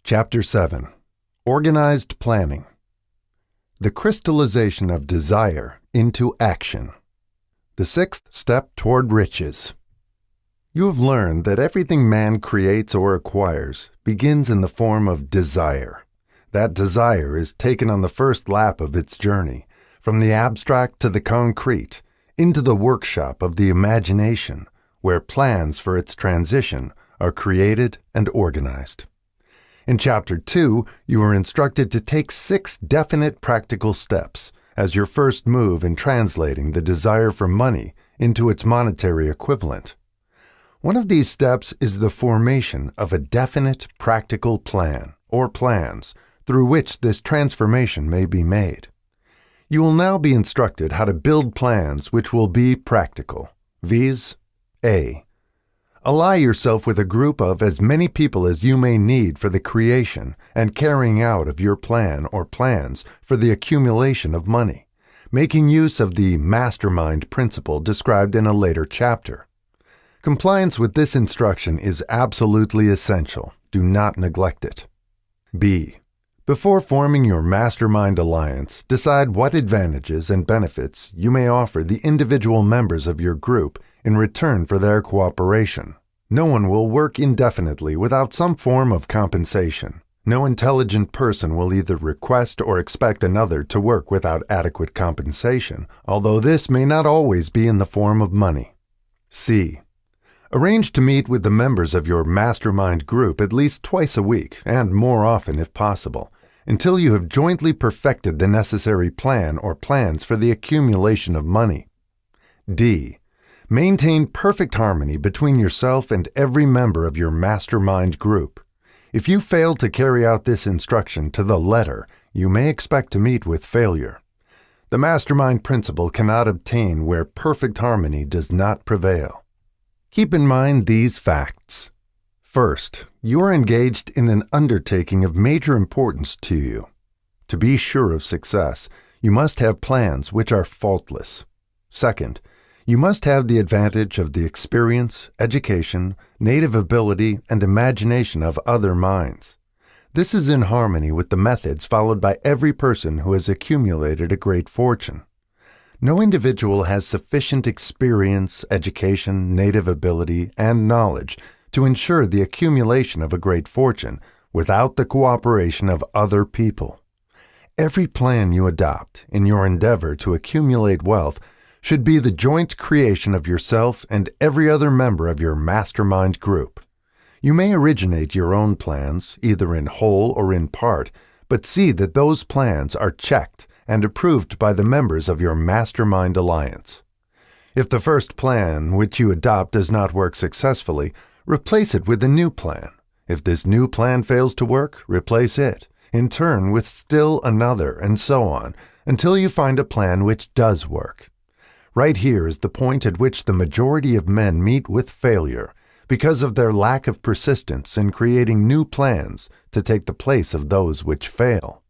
Chapter 7. Organized Planning. The crystallization of desire into action. The sixth step toward riches. You have learned that everything man creates or acquires begins in the form of desire. That desire is taken on the first lap of its journey, from the abstract to the concrete, into the workshop of the imagination, where plans for its transition are created and organized. In Chapter 2, you are instructed to take 6 definite practical steps as your first move in translating the desire for money into its monetary equivalent. One of these steps is the formation of a definite practical plan, or plans, through which this transformation may be made. You will now be instructed how to build plans which will be practical, viz. A. Ally yourself with a group of as many people as you may need for the creation and carrying out of your plan or plans for the accumulation of money, making use of the mastermind principle described in a later chapter. Compliance with this instruction is absolutely essential. Do not neglect it. B. Before forming your mastermind alliance, decide what advantages and benefits you may offer the individual members of your group in return for their cooperation. No one will work indefinitely without some form of compensation. No intelligent person will either request or expect another to work without adequate compensation, although this may not always be in the form of money. C. Arrange to meet with the members of your mastermind group at least twice a week, and more often if possible, until you have jointly perfected the necessary plan or plans for the accumulation of money. D. Maintain perfect harmony between yourself and every member of your mastermind group. If you fail to carry out this instruction to the letter, you may expect to meet with failure. The mastermind principle cannot obtain where perfect harmony does not prevail. Keep in mind these facts. First, you are engaged in an undertaking of major importance to you. To be sure of success, you must have plans which are faultless. Second, you must have the advantage of the experience, education, native ability, and imagination of other minds. This is in harmony with the methods followed by every person who has accumulated a great fortune. No individual has sufficient experience, education, native ability, and knowledge to ensure the accumulation of a great fortune without the cooperation of other people. Every plan you adopt in your endeavor to accumulate wealth should be the joint creation of yourself and every other member of your mastermind group. You may originate your own plans, either in whole or in part, but see that those plans are checked and approved by the members of your mastermind alliance. If the first plan which you adopt does not work successfully, replace it with a new plan. If this new plan fails to work, replace it, in turn with still another, and so on, until you find a plan which does work. Right here is the point at which the majority of men meet with failure, because of their lack of persistence in creating new plans to take the place of those which fail.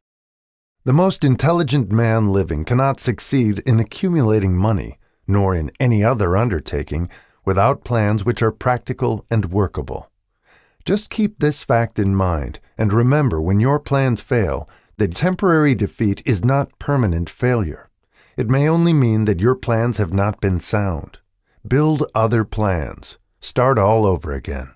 The most intelligent man living cannot succeed in accumulating money, nor in any other undertaking, without plans which are practical and workable. Just keep this fact in mind, and remember when your plans fail, that temporary defeat is not permanent failure. It may only mean that your plans have not been sound. Build other plans. Start all over again.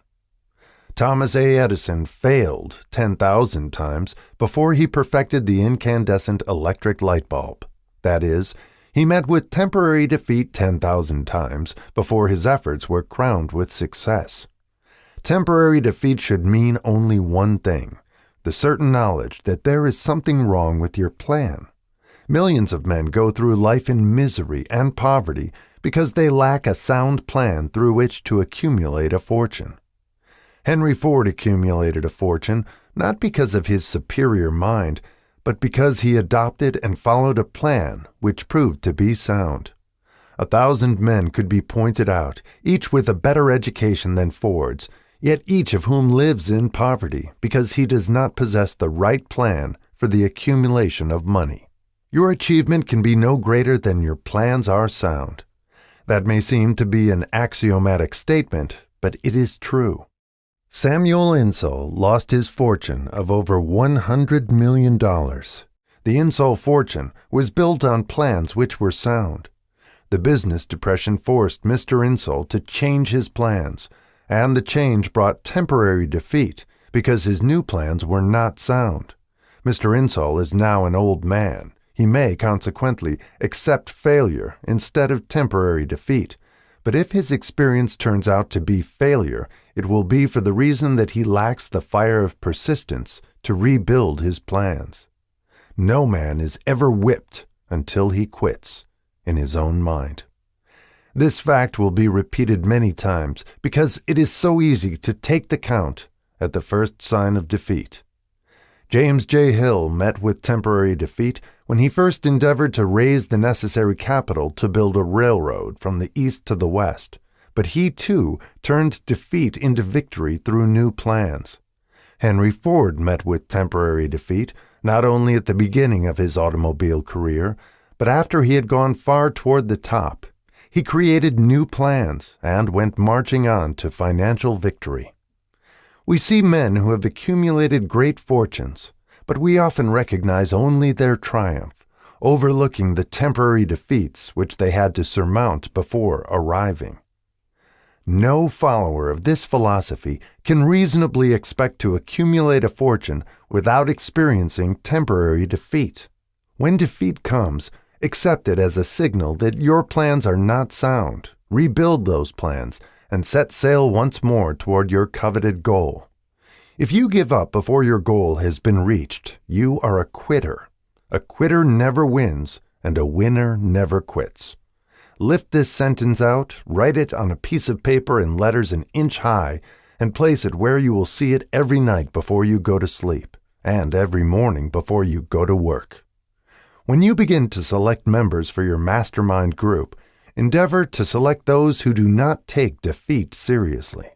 Thomas A. Edison failed 10,000 times before he perfected the incandescent electric light bulb. That is, he met with temporary defeat 10,000 times before his efforts were crowned with success. Temporary defeat should mean only one thing: the certain knowledge that there is something wrong with your plan. Millions of men go through life in misery and poverty because they lack a sound plan through which to accumulate a fortune. Henry Ford accumulated a fortune not because of his superior mind, but because he adopted and followed a plan which proved to be sound. 1,000 men could be pointed out, each with a better education than Ford's, yet each of whom lives in poverty because he does not possess the right plan for the accumulation of money. Your achievement can be no greater than your plans are sound. That may seem to be an axiomatic statement, but it is true. Samuel Insull lost his fortune of over $100 million. The Insull fortune was built on plans which were sound. The business depression forced Mr. Insull to change his plans, and the change brought temporary defeat because his new plans were not sound. Mr. Insull is now an old man. He may, consequently, accept failure instead of temporary defeat. But if his experience turns out to be failure, it will be for the reason that he lacks the fire of persistence to rebuild his plans. No man is ever whipped until he quits in his own mind. This fact will be repeated many times because it is so easy to take the count at the first sign of defeat. James J. Hill met with temporary defeat when he first endeavored to raise the necessary capital to build a railroad from the east to the west, but he too turned defeat into victory through new plans. Henry Ford met with temporary defeat not only at the beginning of his automobile career, but after he had gone far toward the top. He created new plans and went marching on to financial victory. We see men who have accumulated great fortunes, but we often recognize only their triumph, overlooking the temporary defeats which they had to surmount before arriving. No follower of this philosophy can reasonably expect to accumulate a fortune without experiencing temporary defeat. When defeat comes, accept it as a signal that your plans are not sound. Rebuild those plans and set sail once more toward your coveted goal. If you give up before your goal has been reached, you are a quitter. A quitter never wins, and a winner never quits. Lift this sentence out, write it on a piece of paper in letters an inch high, and place it where you will see it every night before you go to sleep, and every morning before you go to work. When you begin to select members for your Mastermind Group, endeavor to select those who do not take defeat seriously.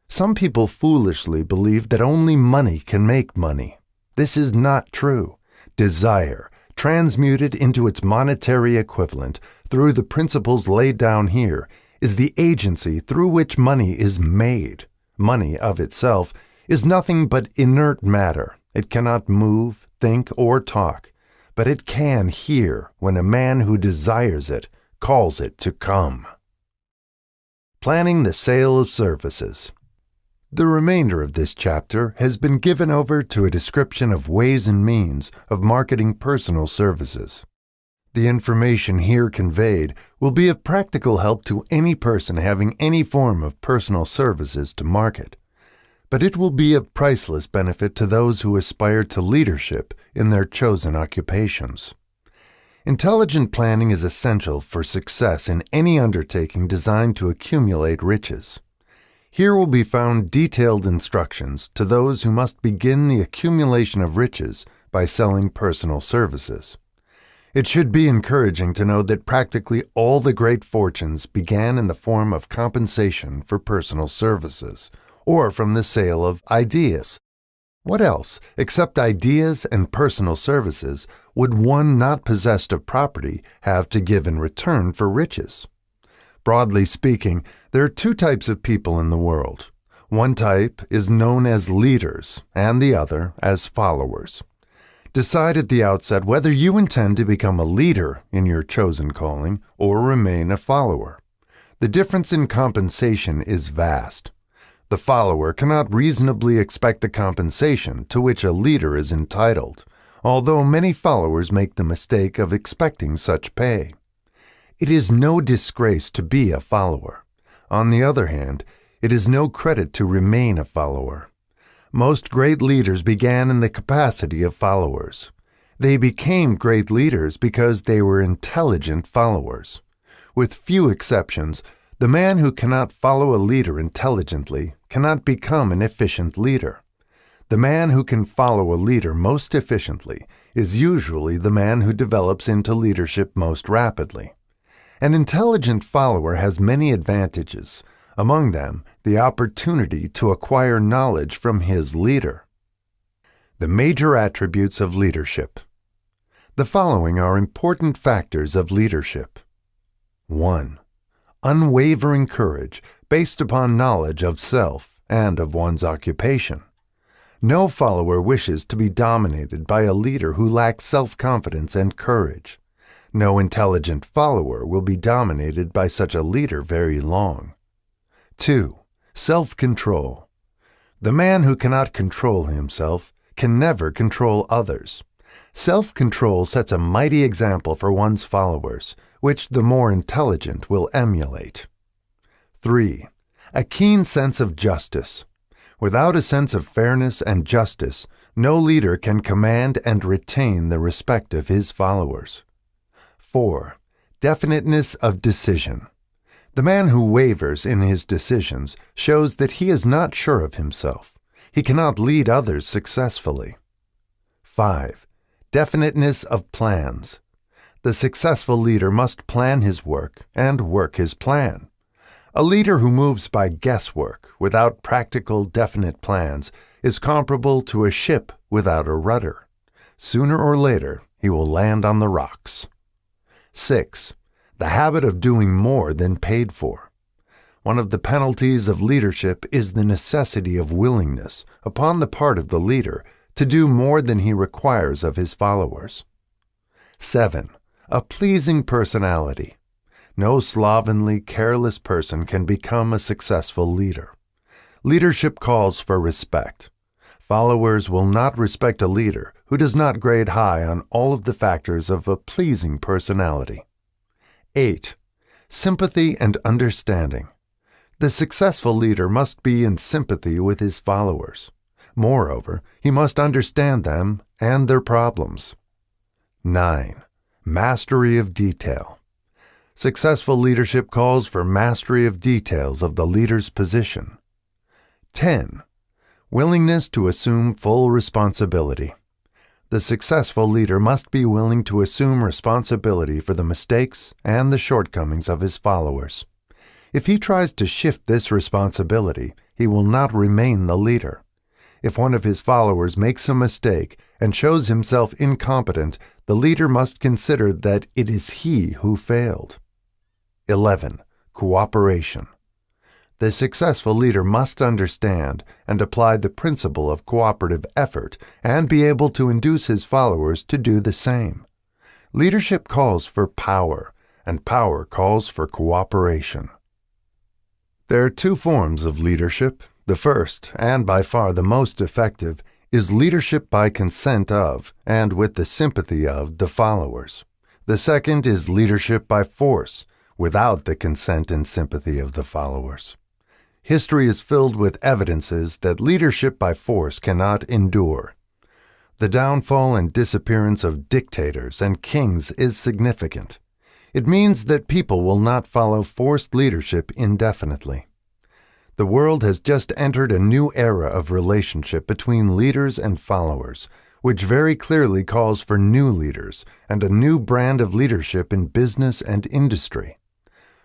Some people foolishly believe that only money can make money. This is not true. Desire, transmuted into its monetary equivalent through the principles laid down here, is the agency through which money is made. Money of itself is nothing but inert matter. It cannot move, think, or talk, but it can hear when a man who desires it calls it to come. Planning the sale of services. The remainder of this chapter has been given over to a description of ways and means of marketing personal services. The information here conveyed will be of practical help to any person having any form of personal services to market, but it will be of priceless benefit to those who aspire to leadership in their chosen occupations. Intelligent planning is essential for success in any undertaking designed to accumulate riches. Here will be found detailed instructions to those who must begin the accumulation of riches by selling personal services. It should be encouraging to know that practically all the great fortunes began in the form of compensation for personal services, or from the sale of ideas. What else, except ideas and personal services, would one not possessed of property have to give in return for riches? Broadly speaking, there are two types of people in the world. One type is known as leaders, and the other as followers. Decide at the outset whether you intend to become a leader in your chosen calling or remain a follower. The difference in compensation is vast. The follower cannot reasonably expect the compensation to which a leader is entitled, although many followers make the mistake of expecting such pay. It is no disgrace to be a follower. On the other hand, it is no credit to remain a follower. Most great leaders began in the capacity of followers. They became great leaders because they were intelligent followers. With few exceptions, the man who cannot follow a leader intelligently cannot become an efficient leader. The man who can follow a leader most efficiently is usually the man who develops into leadership most rapidly. An intelligent follower has many advantages, among them the opportunity to acquire knowledge from his leader. The major attributes of leadership. The following are important factors of leadership. 1. Unwavering courage based upon knowledge of self and of one's occupation. No follower wishes to be dominated by a leader who lacks self-confidence and courage. No intelligent follower will be dominated by such a leader very long. 2. Self-control. The man who cannot control himself can never control others. Self-control sets a mighty example for one's followers, which the more intelligent will emulate. 3. A keen sense of justice. Without a sense of fairness and justice, no leader can command and retain the respect of his followers. 4. Definiteness of decision. The man who wavers in his decisions shows that he is not sure of himself. He cannot lead others successfully. 5. Definiteness of plans. The successful leader must plan his work and work his plan. A leader who moves by guesswork without practical, definite plans is comparable to a ship without a rudder. Sooner or later, he will land on the rocks. 6. The habit of doing more than paid for. One of the penalties of leadership is the necessity of willingness, upon the part of the leader, to do more than he requires of his followers. 7. A pleasing personality. No slovenly, careless person can become a successful leader. Leadership calls for respect. Followers will not respect a leader who does not grade high on all of the factors of a pleasing personality. 8. Sympathy and understanding. The successful leader must be in sympathy with his followers. Moreover, he must understand them and their problems. 9. Mastery of detail. Successful leadership calls for mastery of details of the leader's position. 10. Willingness to assume full responsibility. The successful leader must be willing to assume responsibility for the mistakes and the shortcomings of his followers. If he tries to shift this responsibility, he will not remain the leader. If one of his followers makes a mistake and shows himself incompetent, the leader must consider that it is he who failed. 11. Cooperation. The successful leader must understand and apply the principle of cooperative effort and be able to induce his followers to do the same. Leadership calls for power, and power calls for cooperation. There are two forms of leadership. The first, and by far the most effective, is leadership by consent of, and with the sympathy of, the followers. The second is leadership by force, without the consent and sympathy of the followers. History is filled with evidences that leadership by force cannot endure. The downfall and disappearance of dictators and kings is significant. It means that people will not follow forced leadership indefinitely. The world has just entered a new era of relationship between leaders and followers, which very clearly calls for new leaders and a new brand of leadership in business and industry.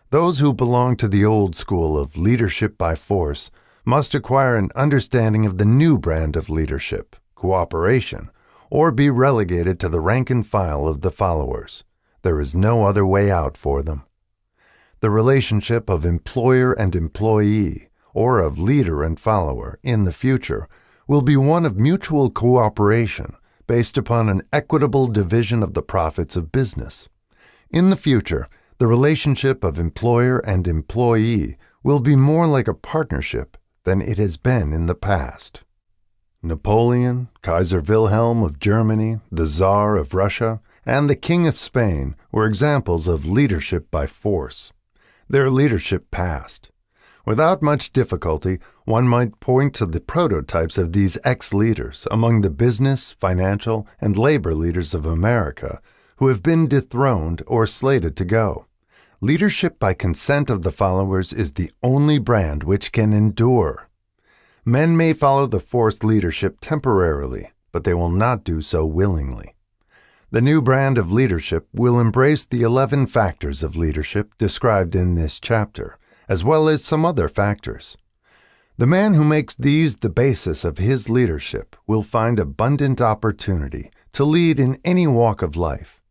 Those who belong to the old school of leadership by force must acquire an understanding of the new brand of leadership, cooperation, or be relegated to the rank and file of the followers. There is no other way out for them. The relationship of employer and employee, or of leader and follower, in the future, will be one of mutual cooperation based upon an equitable division of the profits of business. In the future, the relationship of employer and employee will be more like a partnership than it has been in the past. Napoleon, Kaiser Wilhelm of Germany, the Tsar of Russia, and the King of Spain were examples of leadership by force. Their leadership passed. Without much difficulty, one might point to the prototypes of these ex-leaders among the business, financial, and labor leaders of America who have been dethroned or slated to go. Leadership by consent of the followers is the only brand which can endure. Men may follow the forced leadership temporarily, but they will not do so willingly. The new brand of leadership will embrace the 11 factors of leadership described in this chapter, as well as some other factors. The man who makes these the basis of his leadership will find abundant opportunity to lead in any walk of life.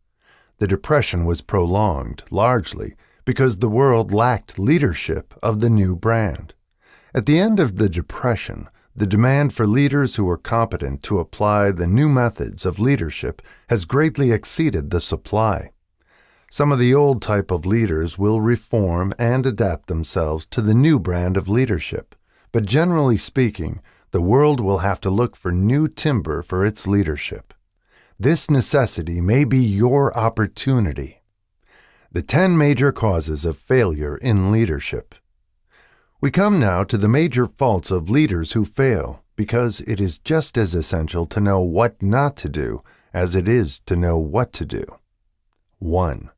The Depression was prolonged, largely, because the world lacked leadership of the new brand. At the end of the Depression, the demand for leaders who are competent to apply the new methods of leadership has greatly exceeded the supply. Some of the old type of leaders will reform and adapt themselves to the new brand of leadership, but generally speaking, the world will have to look for new timber for its leadership. This necessity may be your opportunity. The 10 major causes of failure in leadership. We come now to the major faults of leaders who fail, because it is just as essential to know what not to do as it is to know what to do. 1.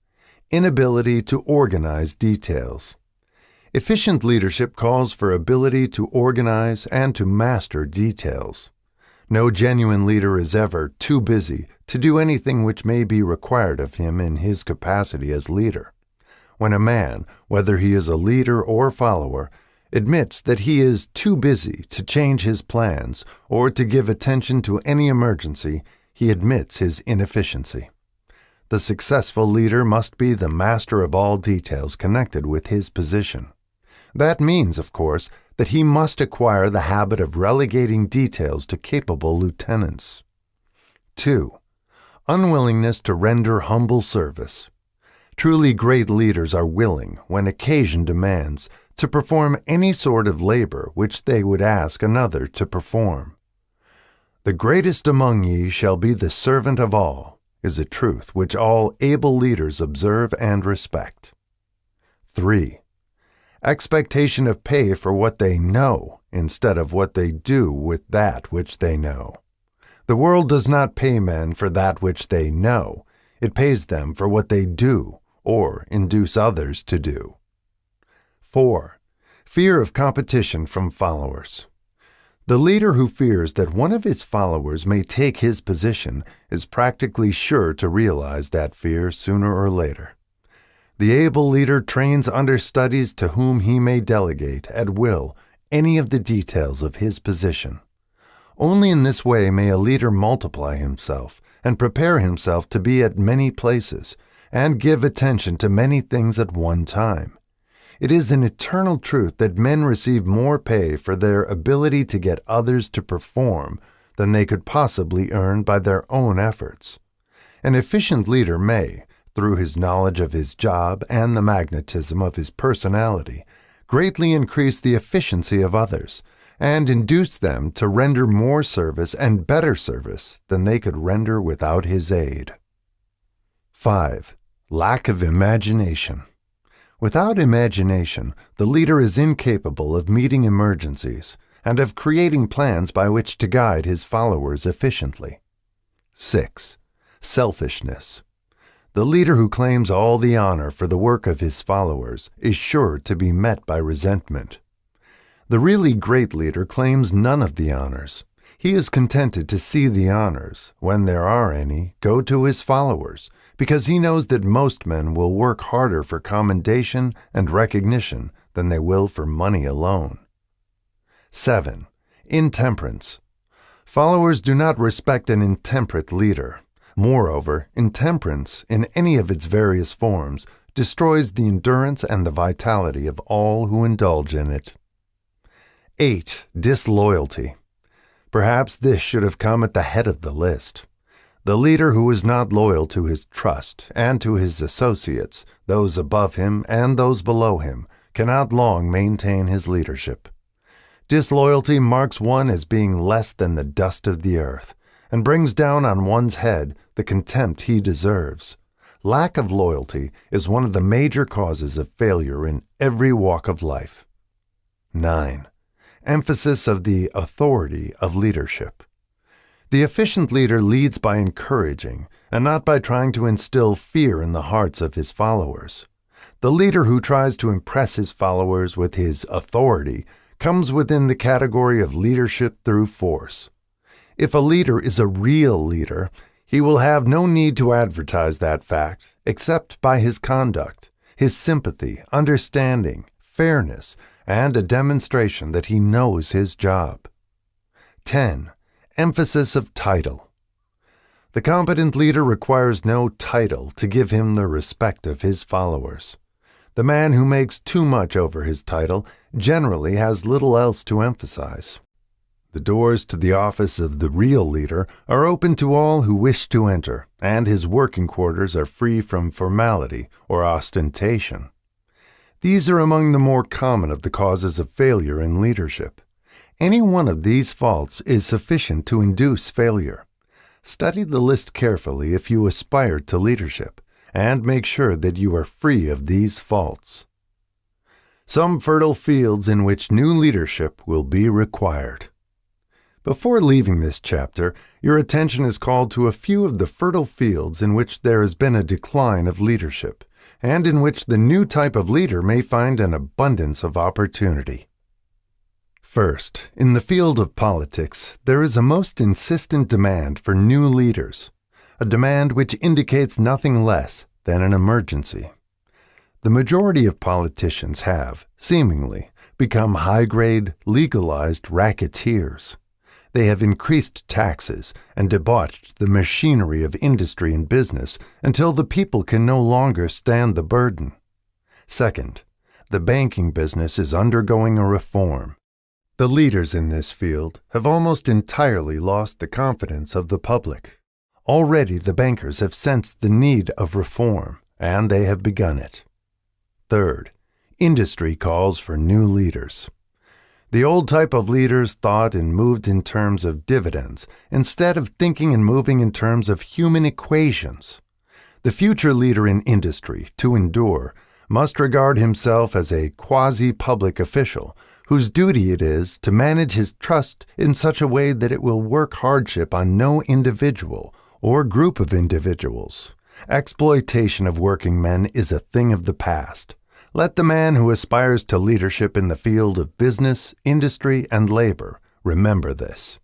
Inability to organize details. Efficient leadership calls for ability to organize and to master details. No genuine leader is ever too busy to do anything which may be required of him in his capacity as leader. When a man, whether he is a leader or follower, admits that he is too busy to change his plans or to give attention to any emergency, he admits his inefficiency. The successful leader must be the master of all details connected with his position. That means, of course, that he must acquire the habit of relegating details to capable lieutenants. 2. Unwillingness to render humble service. Truly great leaders are willing, when occasion demands, to perform any sort of labor which they would ask another to perform. The greatest among ye shall be the servant of all, is a truth which all able leaders observe and respect. 3. Expectation of pay for what they know instead of what they do with that which they know. The world does not pay men for that which they know. It pays them for what they do or induce others to do. 4. Fear of competition from followers. The leader who fears that one of his followers may take his position is practically sure to realize that fear sooner or later. The able leader trains understudies to whom he may delegate, at will, any of the details of his position. Only in this way may a leader multiply himself and prepare himself to be at many places and give attention to many things at one time. It is an eternal truth that men receive more pay for their ability to get others to perform than they could possibly earn by their own efforts. An efficient leader may, through his knowledge of his job and the magnetism of his personality, greatly increase the efficiency of others and induce them to render more service and better service than they could render without his aid. 5. Lack of imagination. Without imagination, the leader is incapable of meeting emergencies and of creating plans by which to guide his followers efficiently. 6. Selfishness. The leader who claims all the honor for the work of his followers is sure to be met by resentment. The really great leader claims none of the honors. He is contented to see the honors, when there are any, go to his followers, because he knows that most men will work harder for commendation and recognition than they will for money alone. 7. Intemperance. Followers do not respect an intemperate leader. Moreover, intemperance, in any of its various forms, destroys the endurance and the vitality of all who indulge in it. 8. Disloyalty. Perhaps this should have come at the head of the list. The leader who is not loyal to his trust and to his associates, those above him and those below him, cannot long maintain his leadership. Disloyalty marks one as being less than the dust of the earth, and brings down on one's head the contempt he deserves. Lack of loyalty is one of the major causes of failure in every walk of life. 9. Emphasis of the authority of leadership. The efficient leader leads by encouraging, and not by trying to instill fear in the hearts of his followers. The leader who tries to impress his followers with his authority comes within the category of leadership through force. If a leader is a real leader, he will have no need to advertise that fact except by his conduct, his sympathy, understanding, fairness, and a demonstration that he knows his job. 10. Emphasis of title. The competent leader requires no title to give him the respect of his followers. The man who makes too much over his title generally has little else to emphasize. The doors to the office of the real leader are open to all who wish to enter, and his working quarters are free from formality or ostentation. These are among the more common of the causes of failure in leadership. Any one of these faults is sufficient to induce failure. Study the list carefully if you aspire to leadership, and make sure that you are free of these faults. Some fertile fields in which new leadership will be required. Before leaving this chapter, your attention is called to a few of the fertile fields in which there has been a decline of leadership, and in which the new type of leader may find an abundance of opportunity. First, in the field of politics, there is a most insistent demand for new leaders, a demand which indicates nothing less than an emergency. The majority of politicians have, seemingly, become high-grade, legalized racketeers. They have increased taxes and debauched the machinery of industry and business until the people can no longer stand the burden. Second, the banking business is undergoing a reform. The leaders in this field have almost entirely lost the confidence of the public. Already the bankers have sensed the need of reform, and they have begun it. Third, industry calls for new leaders. The old type of leaders thought and moved in terms of dividends instead of thinking and moving in terms of human equations. The future leader in industry, to endure, must regard himself as a quasi-public official whose duty it is to manage his trust in such a way that it will work hardship on no individual or group of individuals. Exploitation of working men is a thing of the past. Let the man who aspires to leadership in the field of business, industry, and labor remember this.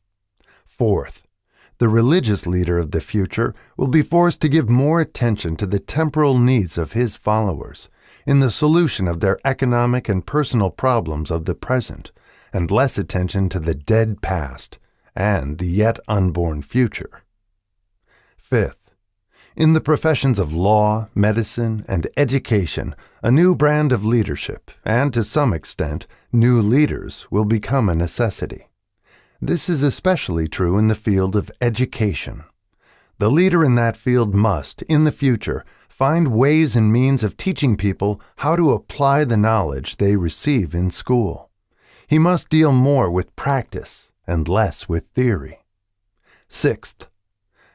Fourth, the religious leader of the future will be forced to give more attention to the temporal needs of his followers in the solution of their economic and personal problems of the present, and less attention to the dead past and the yet unborn future. Fifth, in the professions of law, medicine, and education, a new brand of leadership, and to some extent, new leaders, will become a necessity. This is especially true in the field of education. The leader in that field must, in the future, find ways and means of teaching people how to apply the knowledge they receive in school. He must deal more with practice and less with theory. Sixth,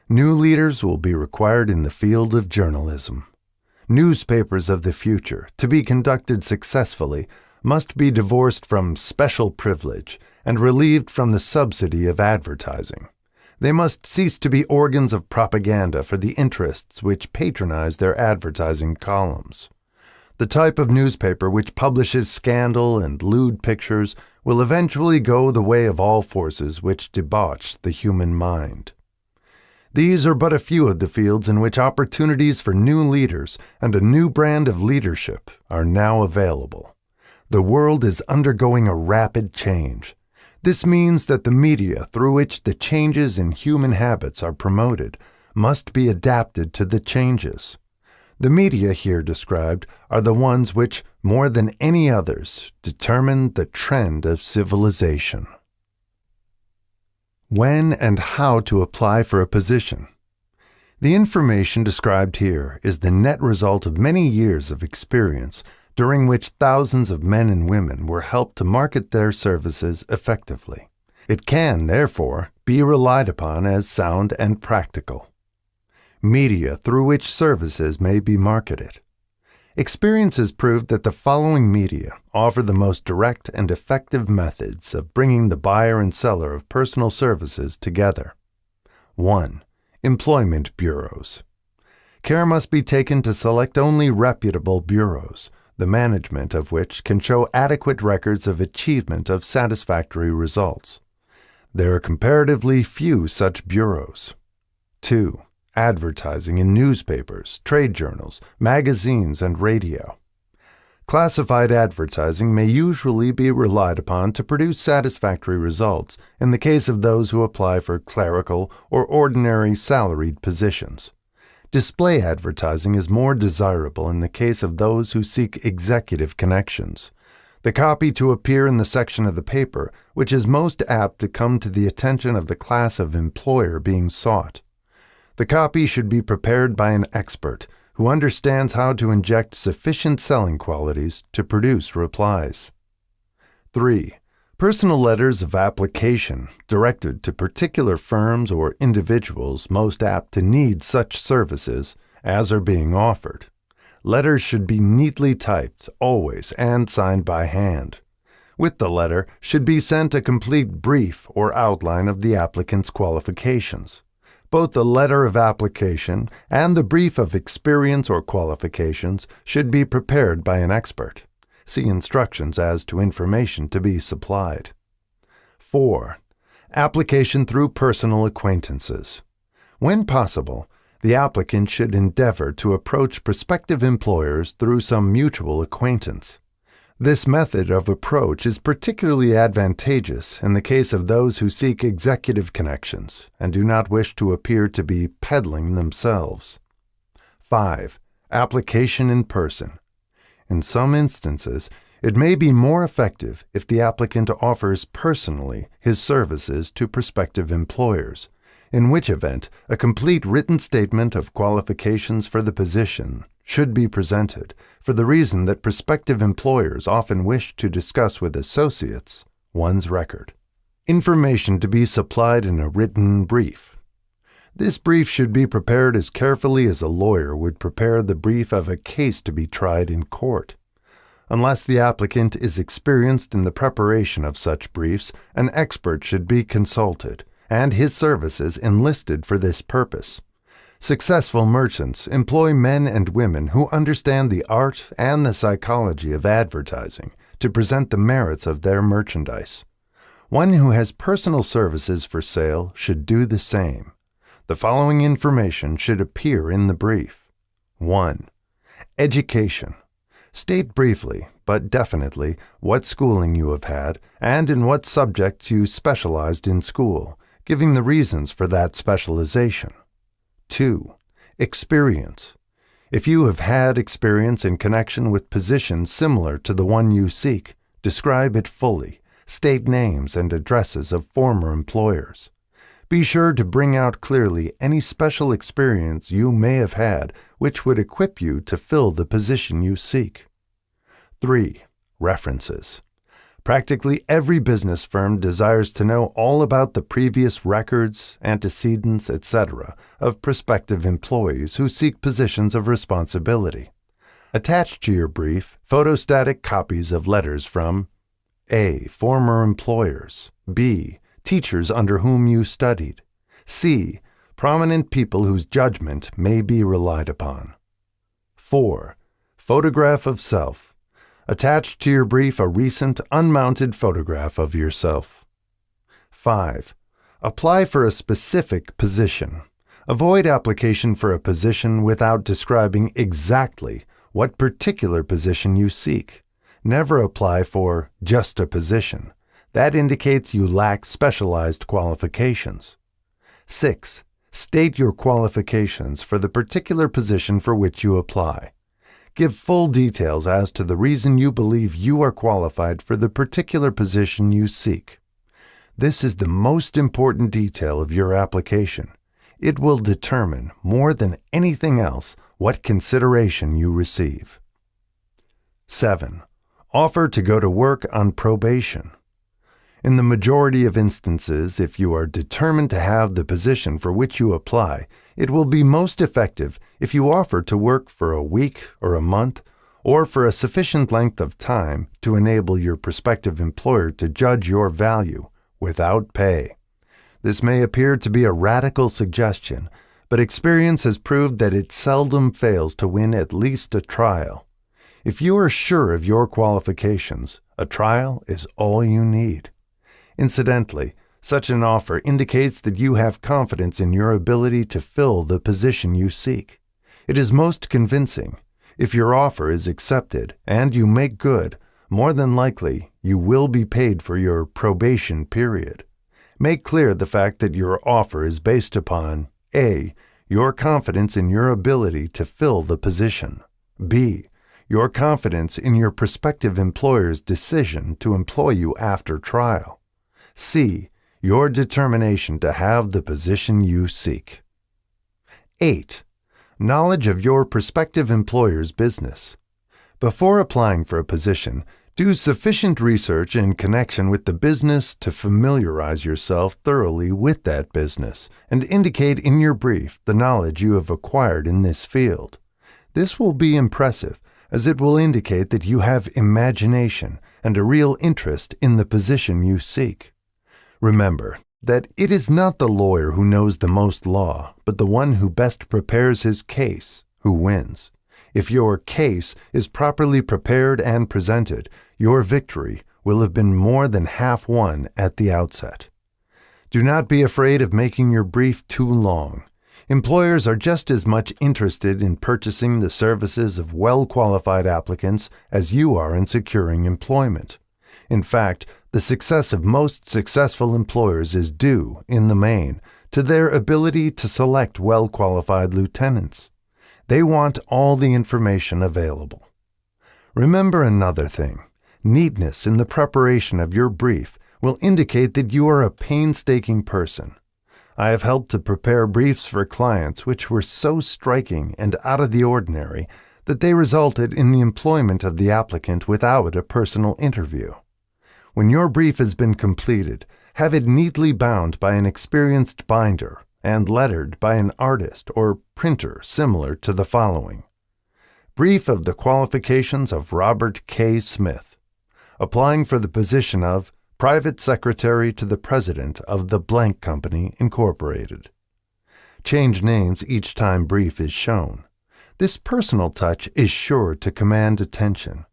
new leaders will be required in the field of journalism. Newspapers of the future, to be conducted successfully, must be divorced from special privilege and relieved from the subsidy of advertising. They must cease to be organs of propaganda for the interests which patronize their advertising columns. The type of newspaper which publishes scandal and lewd pictures will eventually go the way of all forces which debauch the human mind. These are but a few of the fields in which opportunities for new leaders and a new brand of leadership are now available. The world is undergoing a rapid change. This means that the media through which the changes in human habits are promoted must be adapted to the changes. The media here described are the ones which, more than any others, determine the trend of civilization. When and how to apply for a position. The information described here is the net result of many years of experience during which thousands of men and women were helped to market their services effectively. It can, therefore, be relied upon as sound and practical. Media through which services may be marketed. Experience has proved that the following media offer the most direct and effective methods of bringing the buyer and seller of personal services together. 1. Employment bureaus. Care must be taken to select only reputable bureaus, the management of which can show adequate records of achievement of satisfactory results. There are comparatively few such bureaus. 2. Advertising in newspapers, trade journals, magazines, and radio. Classified advertising may usually be relied upon to produce satisfactory results in the case of those who apply for clerical or ordinary salaried positions. Display advertising is more desirable in the case of those who seek executive connections. The copy to appear in the section of the paper which is most apt to come to the attention of the class of employer being sought. The copy should be prepared by an expert who understands how to inject sufficient selling qualities to produce replies. 3. Personal letters of application directed to particular firms or individuals most apt to need such services as are being offered. Letters should be neatly typed, always, and signed by hand. With the letter should be sent a complete brief or outline of the applicant's qualifications. Both the letter of application and the brief of experience or qualifications should be prepared by an expert. See instructions as to information to be supplied. 4. Application through personal acquaintances. When possible, the applicant should endeavor to approach prospective employers through some mutual acquaintance. This method of approach is particularly advantageous in the case of those who seek executive connections and do not wish to appear to be peddling themselves. 5. Application in person. In some instances, it may be more effective if the applicant offers personally his services to prospective employers, in which event a complete written statement of qualifications for the position should be presented, for the reason that prospective employers often wish to discuss with associates one's record. Information to be supplied in a written brief. This brief should be prepared as carefully as a lawyer would prepare the brief of a case to be tried in court. Unless the applicant is experienced in the preparation of such briefs, an expert should be consulted, and his services enlisted for this purpose. Successful merchants employ men and women who understand the art and the psychology of advertising to present the merits of their merchandise. One who has personal services for sale should do the same. The following information should appear in the brief. 1. Education. State briefly, but definitely, what schooling you have had and in what subjects you specialized in school, giving the reasons for that specialization. 2. Experience. If you have had experience in connection with positions similar to the one you seek, describe it fully. State names and addresses of former employers. Be sure to bring out clearly any special experience you may have had which would equip you to fill the position you seek. 3. References. Practically every business firm desires to know all about the previous records, antecedents, etc. of prospective employees who seek positions of responsibility. Attach to your brief photostatic copies of letters from A. Former employers, B. Teachers under whom you studied, C. Prominent people whose judgment may be relied upon. 4. Photograph of self. Attach to your brief a recent unmounted photograph of yourself. 5. Apply for a specific position. Avoid application for a position without describing exactly what particular position you seek. Never apply for just a position. That indicates you lack specialized qualifications. 6. State your qualifications for the particular position for which you apply. Give full details as to the reason you believe you are qualified for the particular position you seek. This is the most important detail of your application. It will determine, more than anything else, what consideration you receive. 7. Offer to go to work on probation. In the majority of instances, if you are determined to have the position for which you apply, it will be most effective if you offer to work for a week or a month, or for a sufficient length of time to enable your prospective employer to judge your value without pay. This may appear to be a radical suggestion, but experience has proved that it seldom fails to win at least a trial. If you are sure of your qualifications, a trial is all you need. Incidentally, such an offer indicates that you have confidence in your ability to fill the position you seek. It is most convincing. If your offer is accepted and you make good, more than likely you will be paid for your probation period. Make clear the fact that your offer is based upon A. Your confidence in your ability to fill the position, B. your confidence in your prospective employer's decision to employ you after trial. C. Your determination to have the position you seek. 8. Knowledge of your prospective employer's business. Before applying for a position, do sufficient research in connection with the business to familiarize yourself thoroughly with that business and indicate in your brief the knowledge you have acquired in this field. This will be impressive, as it will indicate that you have imagination and a real interest in the position you seek. Remember that it is not the lawyer who knows the most law, but the one who best prepares his case who wins. If your case is properly prepared and presented, your victory will have been more than half won at the outset. Do not be afraid of making your brief too long. Employers are just as much interested in purchasing the services of well-qualified applicants as you are in securing employment. In fact, the success of most successful employers is due, in the main, to their ability to select well-qualified lieutenants. They want all the information available. Remember another thing. Neatness in the preparation of your brief will indicate that you are a painstaking person. I have helped to prepare briefs for clients which were so striking and out of the ordinary that they resulted in the employment of the applicant without a personal interview. When your brief has been completed, have it neatly bound by an experienced binder and lettered by an artist or printer similar to the following. Brief of the qualifications of Robert K. Smith, applying for the position of Private Secretary to the President of the Blank Company, Incorporated. Change names each time brief is shown. This personal touch is sure to command attention.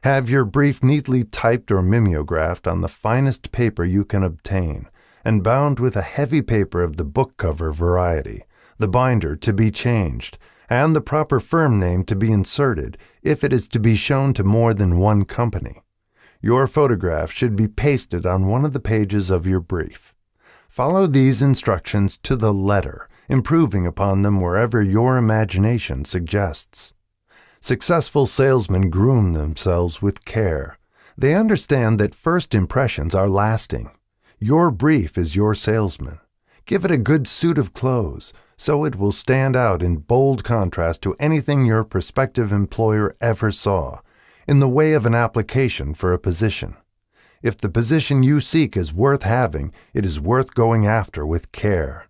Have your brief neatly typed or mimeographed on the finest paper you can obtain, and bound with a heavy paper of the book cover variety, the binder to be changed, and the proper firm name to be inserted if it is to be shown to more than one company. Your photograph should be pasted on one of the pages of your brief. Follow these instructions to the letter, improving upon them wherever your imagination suggests. Successful salesmen groom themselves with care. They understand that first impressions are lasting. Your brief is your salesman. Give it a good suit of clothes, so it will stand out in bold contrast to anything your prospective employer ever saw, in the way of an application for a position. If the position you seek is worth having, it is worth going after with care.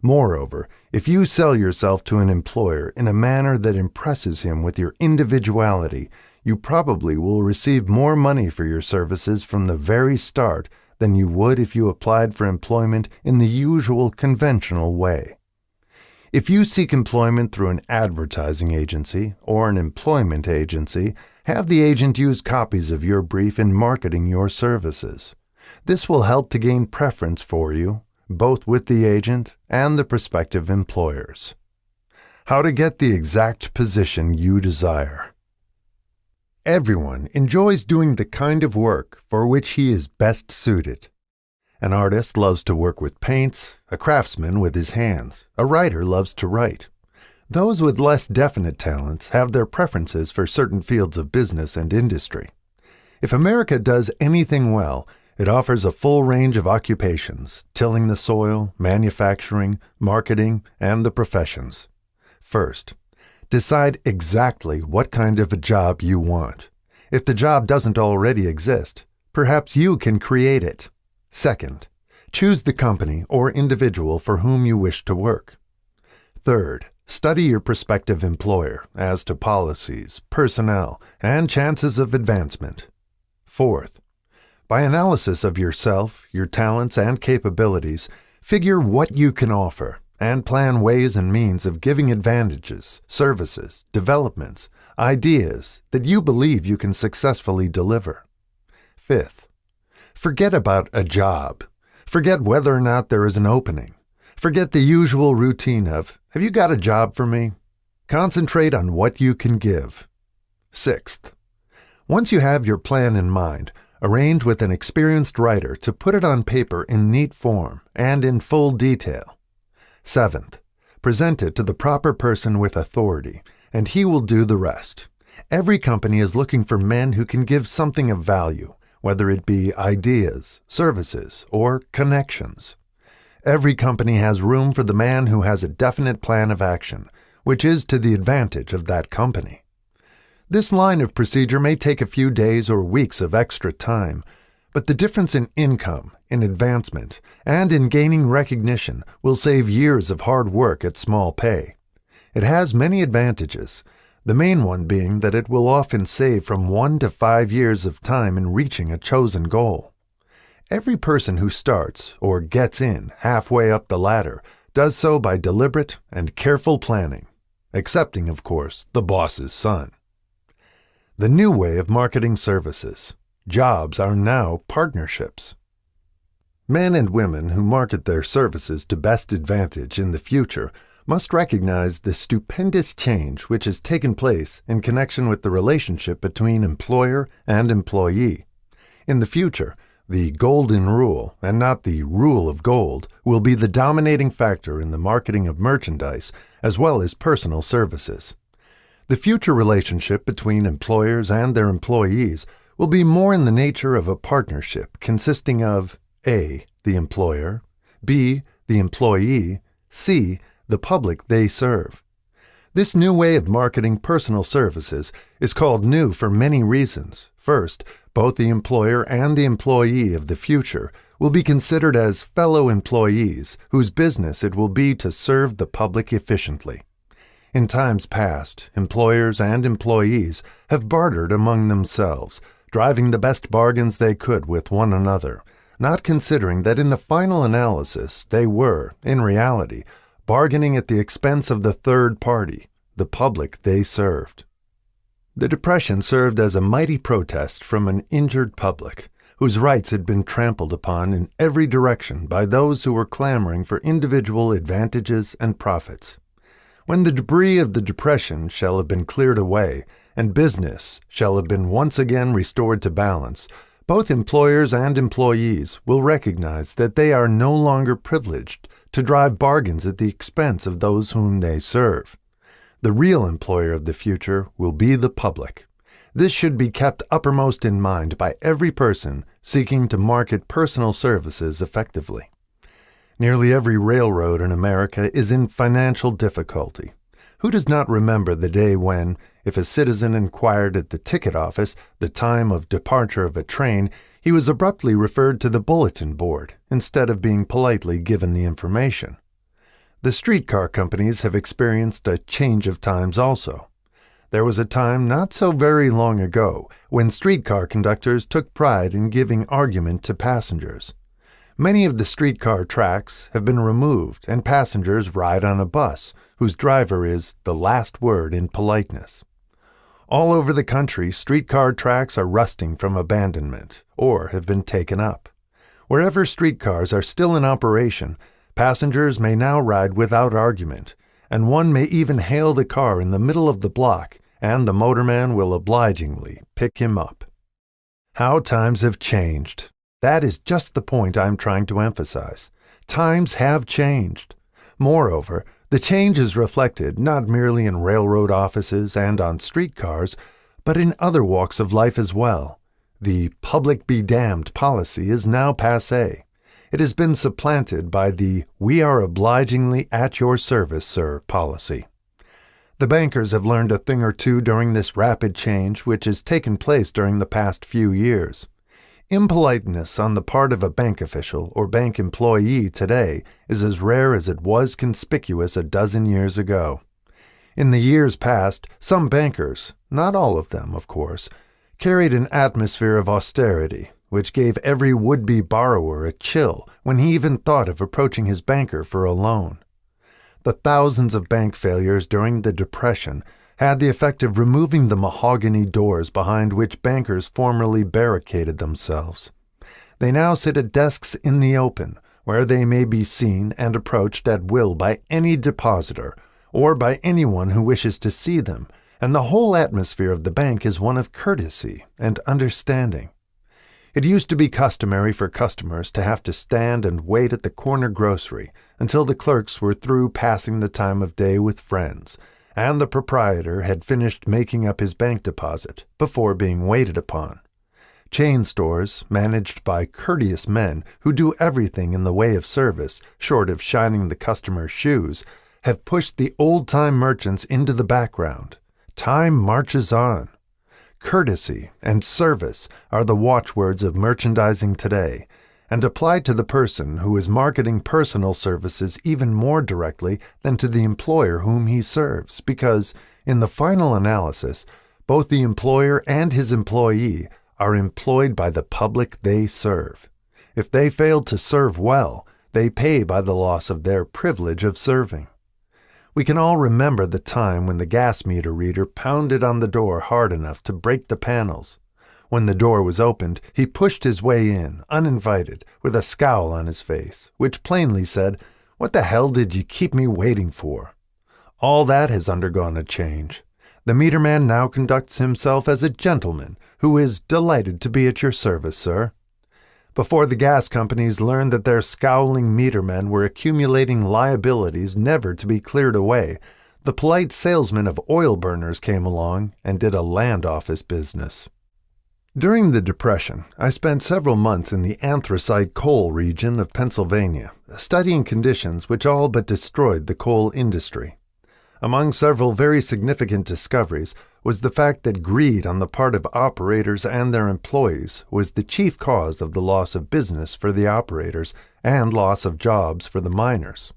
Moreover, if you sell yourself to an employer in a manner that impresses him with your individuality, you probably will receive more money for your services from the very start than you would if you applied for employment in the usual conventional way. If you seek employment through an advertising agency or an employment agency, have the agent use copies of your brief in marketing your services. This will help to gain preference for you, both with the agent and the prospective employers. How to get the exact position you desire. Everyone enjoys doing the kind of work for which he is best suited. An artist loves to work with paints, a craftsman with his hands, a writer loves to write. Those with less definite talents have their preferences for certain fields of business and industry. If America does anything well, it offers a full range of occupations, tilling the soil, manufacturing, marketing, and the professions. First, decide exactly what kind of a job you want. If the job doesn't already exist, perhaps you can create it. Second, choose the company or individual for whom you wish to work. Third, study your prospective employer as to policies, personnel, and chances of advancement. Fourth, by analysis of yourself, your talents, and capabilities, figure what you can offer and plan ways and means of giving advantages, services, developments, ideas that you believe you can successfully deliver. Fifth, forget about a job. Forget whether or not there is an opening. Forget the usual routine of, "Have you got a job for me?" Concentrate on what you can give. Sixth, once you have your plan in mind, arrange with an experienced writer to put it on paper in neat form and in full detail. Seventh, present it to the proper person with authority, and he will do the rest. Every company is looking for men who can give something of value, whether it be ideas, services, or connections. Every company has room for the man who has a definite plan of action, which is to the advantage of that company. This line of procedure may take a few days or weeks of extra time, but the difference in income, in advancement, and in gaining recognition will save years of hard work at small pay. It has many advantages, the main one being that it will often save from 1 to 5 years of time in reaching a chosen goal. Every person who starts or gets in halfway up the ladder does so by deliberate and careful planning, excepting, of course, the boss's son. The new way of marketing services. Jobs are now partnerships. Men and women who market their services to best advantage in the future must recognize the stupendous change which has taken place in connection with the relationship between employer and employee. In the future, the golden rule, and not the rule of gold, will be the dominating factor in the marketing of merchandise as well as personal services. The future relationship between employers and their employees will be more in the nature of a partnership consisting of A. the employer, B. the employee, C. the public they serve. This new way of marketing personal services is called new for many reasons. First, both the employer and the employee of the future will be considered as fellow employees whose business it will be to serve the public efficiently. In times past, employers and employees have bartered among themselves, driving the best bargains they could with one another, not considering that in the final analysis they were, in reality, bargaining at the expense of the third party, the public they served. The Depression served as a mighty protest from an injured public, whose rights had been trampled upon in every direction by those who were clamoring for individual advantages and profits. When the debris of the Depression shall have been cleared away, and business shall have been once again restored to balance, both employers and employees will recognize that they are no longer privileged to drive bargains at the expense of those whom they serve. The real employer of the future will be the public. This should be kept uppermost in mind by every person seeking to market personal services effectively. Nearly every railroad in America is in financial difficulty. Who does not remember the day when, if a citizen inquired at the ticket office the time of departure of a train, he was abruptly referred to the bulletin board instead of being politely given the information? The streetcar companies have experienced a change of times also. There was a time not so very long ago when streetcar conductors took pride in giving argument to passengers. Many of the streetcar tracks have been removed and passengers ride on a bus whose driver is the last word in politeness. All over the country, streetcar tracks are rusting from abandonment or have been taken up. Wherever streetcars are still in operation, passengers may now ride without argument, and one may even hail the car in the middle of the block, and the motorman will obligingly pick him up. How times have changed! That is just the point I'm trying to emphasize. Times have changed. Moreover, the change is reflected not merely in railroad offices and on streetcars, but in other walks of life as well. The public be damned policy is now passé. It has been supplanted by the "we are obligingly at your service, sir" policy. The bankers have learned a thing or two during this rapid change which has taken place during the past few years. Impoliteness on the part of a bank official or bank employee today is as rare as it was conspicuous a dozen years ago. In the years past, some bankers, not all of them, of course, carried an atmosphere of austerity, which gave every would-be borrower a chill when he even thought of approaching his banker for a loan. The thousands of bank failures during the Depression had the effect of removing the mahogany doors behind which bankers formerly barricaded themselves. They now sit at desks in the open, where they may be seen and approached at will by any depositor, or by anyone who wishes to see them, and the whole atmosphere of the bank is one of courtesy and understanding. It used to be customary for customers to have to stand and wait at the corner grocery until the clerks were through passing the time of day with friends, and the proprietor had finished making up his bank deposit before being waited upon. Chain stores, managed by courteous men who do everything in the way of service short of shining the customer's shoes, have pushed the old-time merchants into the background. Time marches on. Courtesy and service are the watchwords of merchandising today, and apply to the person who is marketing personal services even more directly than to the employer whom he serves, because, in the final analysis, both the employer and his employee are employed by the public they serve. If they fail to serve well, they pay by the loss of their privilege of serving. We can all remember the time when the gas meter reader pounded on the door hard enough to break the panels. When the door was opened, he pushed his way in, uninvited, with a scowl on his face, which plainly said, "What the hell did you keep me waiting for?" All that has undergone a change. The meterman now conducts himself as a gentleman who is delighted to be at your service, sir. Before the gas companies learned that their scowling metermen were accumulating liabilities never to be cleared away, the polite salesman of oil burners came along and did a land office business. During the Depression, I spent several months in the anthracite coal region of Pennsylvania, studying conditions which all but destroyed the coal industry. Among several very significant discoveries was the fact that greed on the part of operators and their employees was the chief cause of the loss of business for the operators and loss of jobs for the miners.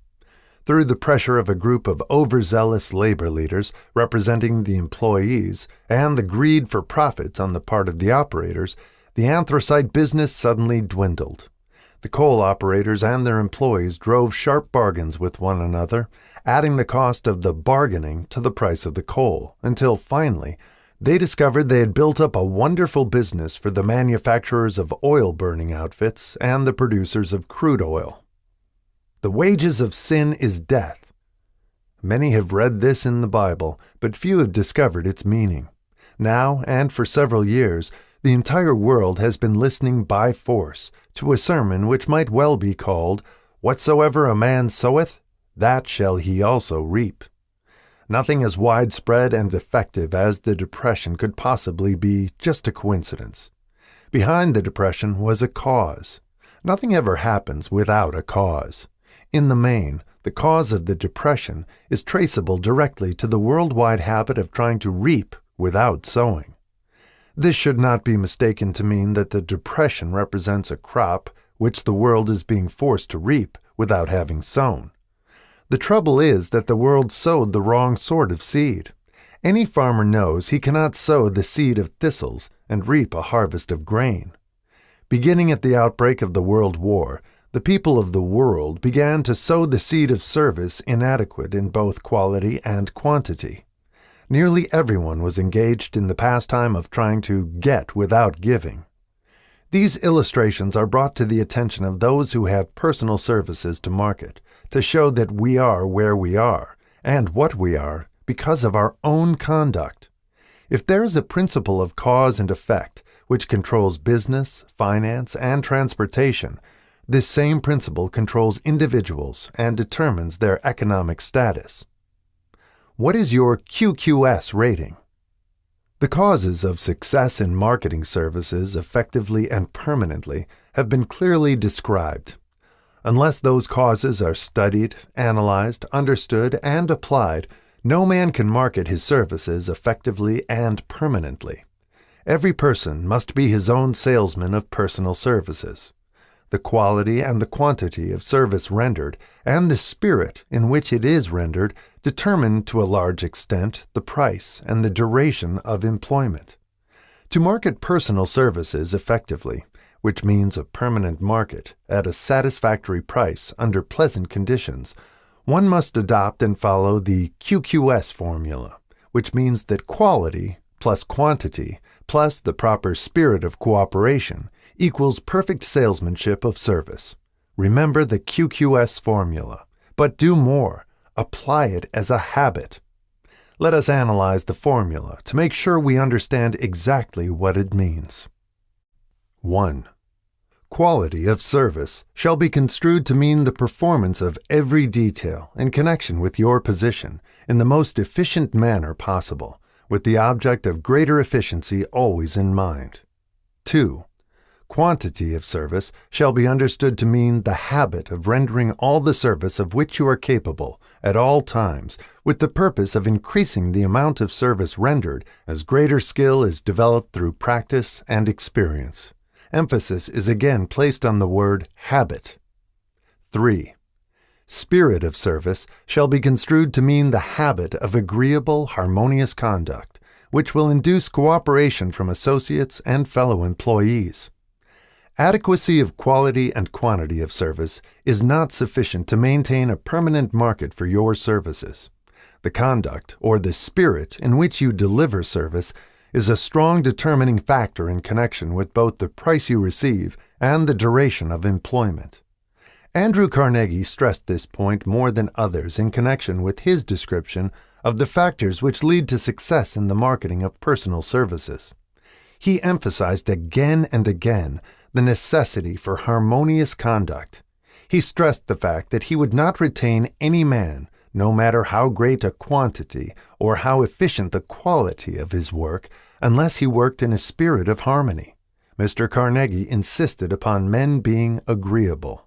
Through the pressure of a group of overzealous labor leaders representing the employees and the greed for profits on the part of the operators, the anthracite business suddenly dwindled. The coal operators and their employees drove sharp bargains with one another, adding the cost of the bargaining to the price of the coal, until finally they discovered they had built up a wonderful business for the manufacturers of oil-burning outfits and the producers of crude oil. The wages of sin is death. Many have read this in the Bible, but few have discovered its meaning. Now, and for several years, the entire world has been listening by force to a sermon which might well be called, "Whatsoever a man soweth, that shall he also reap." Nothing as widespread and effective as the Depression could possibly be just a coincidence. Behind the Depression was a cause. Nothing ever happens without a cause. In the main, the cause of the Depression is traceable directly to the worldwide habit of trying to reap without sowing. This should not be mistaken to mean that the Depression represents a crop which the world is being forced to reap without having sown. The trouble is that the world sowed the wrong sort of seed. Any farmer knows he cannot sow the seed of thistles and reap a harvest of grain. Beginning at the outbreak of the World War, the people of the world began to sow the seed of service inadequate in both quality and quantity. Nearly everyone was engaged in the pastime of trying to get without giving. These illustrations are brought to the attention of those who have personal services to market, to show that we are where we are, and what we are, because of our own conduct. If there is a principle of cause and effect which controls business, finance, and transportation, this same principle controls individuals and determines their economic status. What is your QQS rating? The causes of success in marketing services effectively and permanently have been clearly described. Unless those causes are studied, analyzed, understood, and applied, no man can market his services effectively and permanently. Every person must be his own salesman of personal services. The quality and the quantity of service rendered, and the spirit in which it is rendered, determine to a large extent the price and the duration of employment. To market personal services effectively, which means a permanent market at a satisfactory price under pleasant conditions, one must adopt and follow the QQS formula, which means that quality plus quantity plus the proper spirit of cooperation equals perfect salesmanship of service. Remember the QQS formula, but do more. Apply it as a habit. Let us analyze the formula to make sure we understand exactly what it means. 1. Quality of service shall be construed to mean the performance of every detail in connection with your position in the most efficient manner possible, with the object of greater efficiency always in mind. 2. Quantity of service shall be understood to mean the habit of rendering all the service of which you are capable at all times, with the purpose of increasing the amount of service rendered as greater skill is developed through practice and experience. Emphasis is again placed on the word habit. 3. Spirit of service shall be construed to mean the habit of agreeable, harmonious conduct, which will induce cooperation from associates and fellow employees. Adequacy of quality and quantity of service is not sufficient to maintain a permanent market for your services. The conduct, or the spirit in which you deliver service, is a strong determining factor in connection with both the price you receive and the duration of employment. Andrew Carnegie stressed this point more than others in connection with his description of the factors which lead to success in the marketing of personal services. He emphasized again and again the necessity for harmonious conduct. He stressed the fact that he would not retain any man, no matter how great a quantity or how efficient the quality of his work, unless he worked in a spirit of harmony. Mr. Carnegie insisted upon men being agreeable.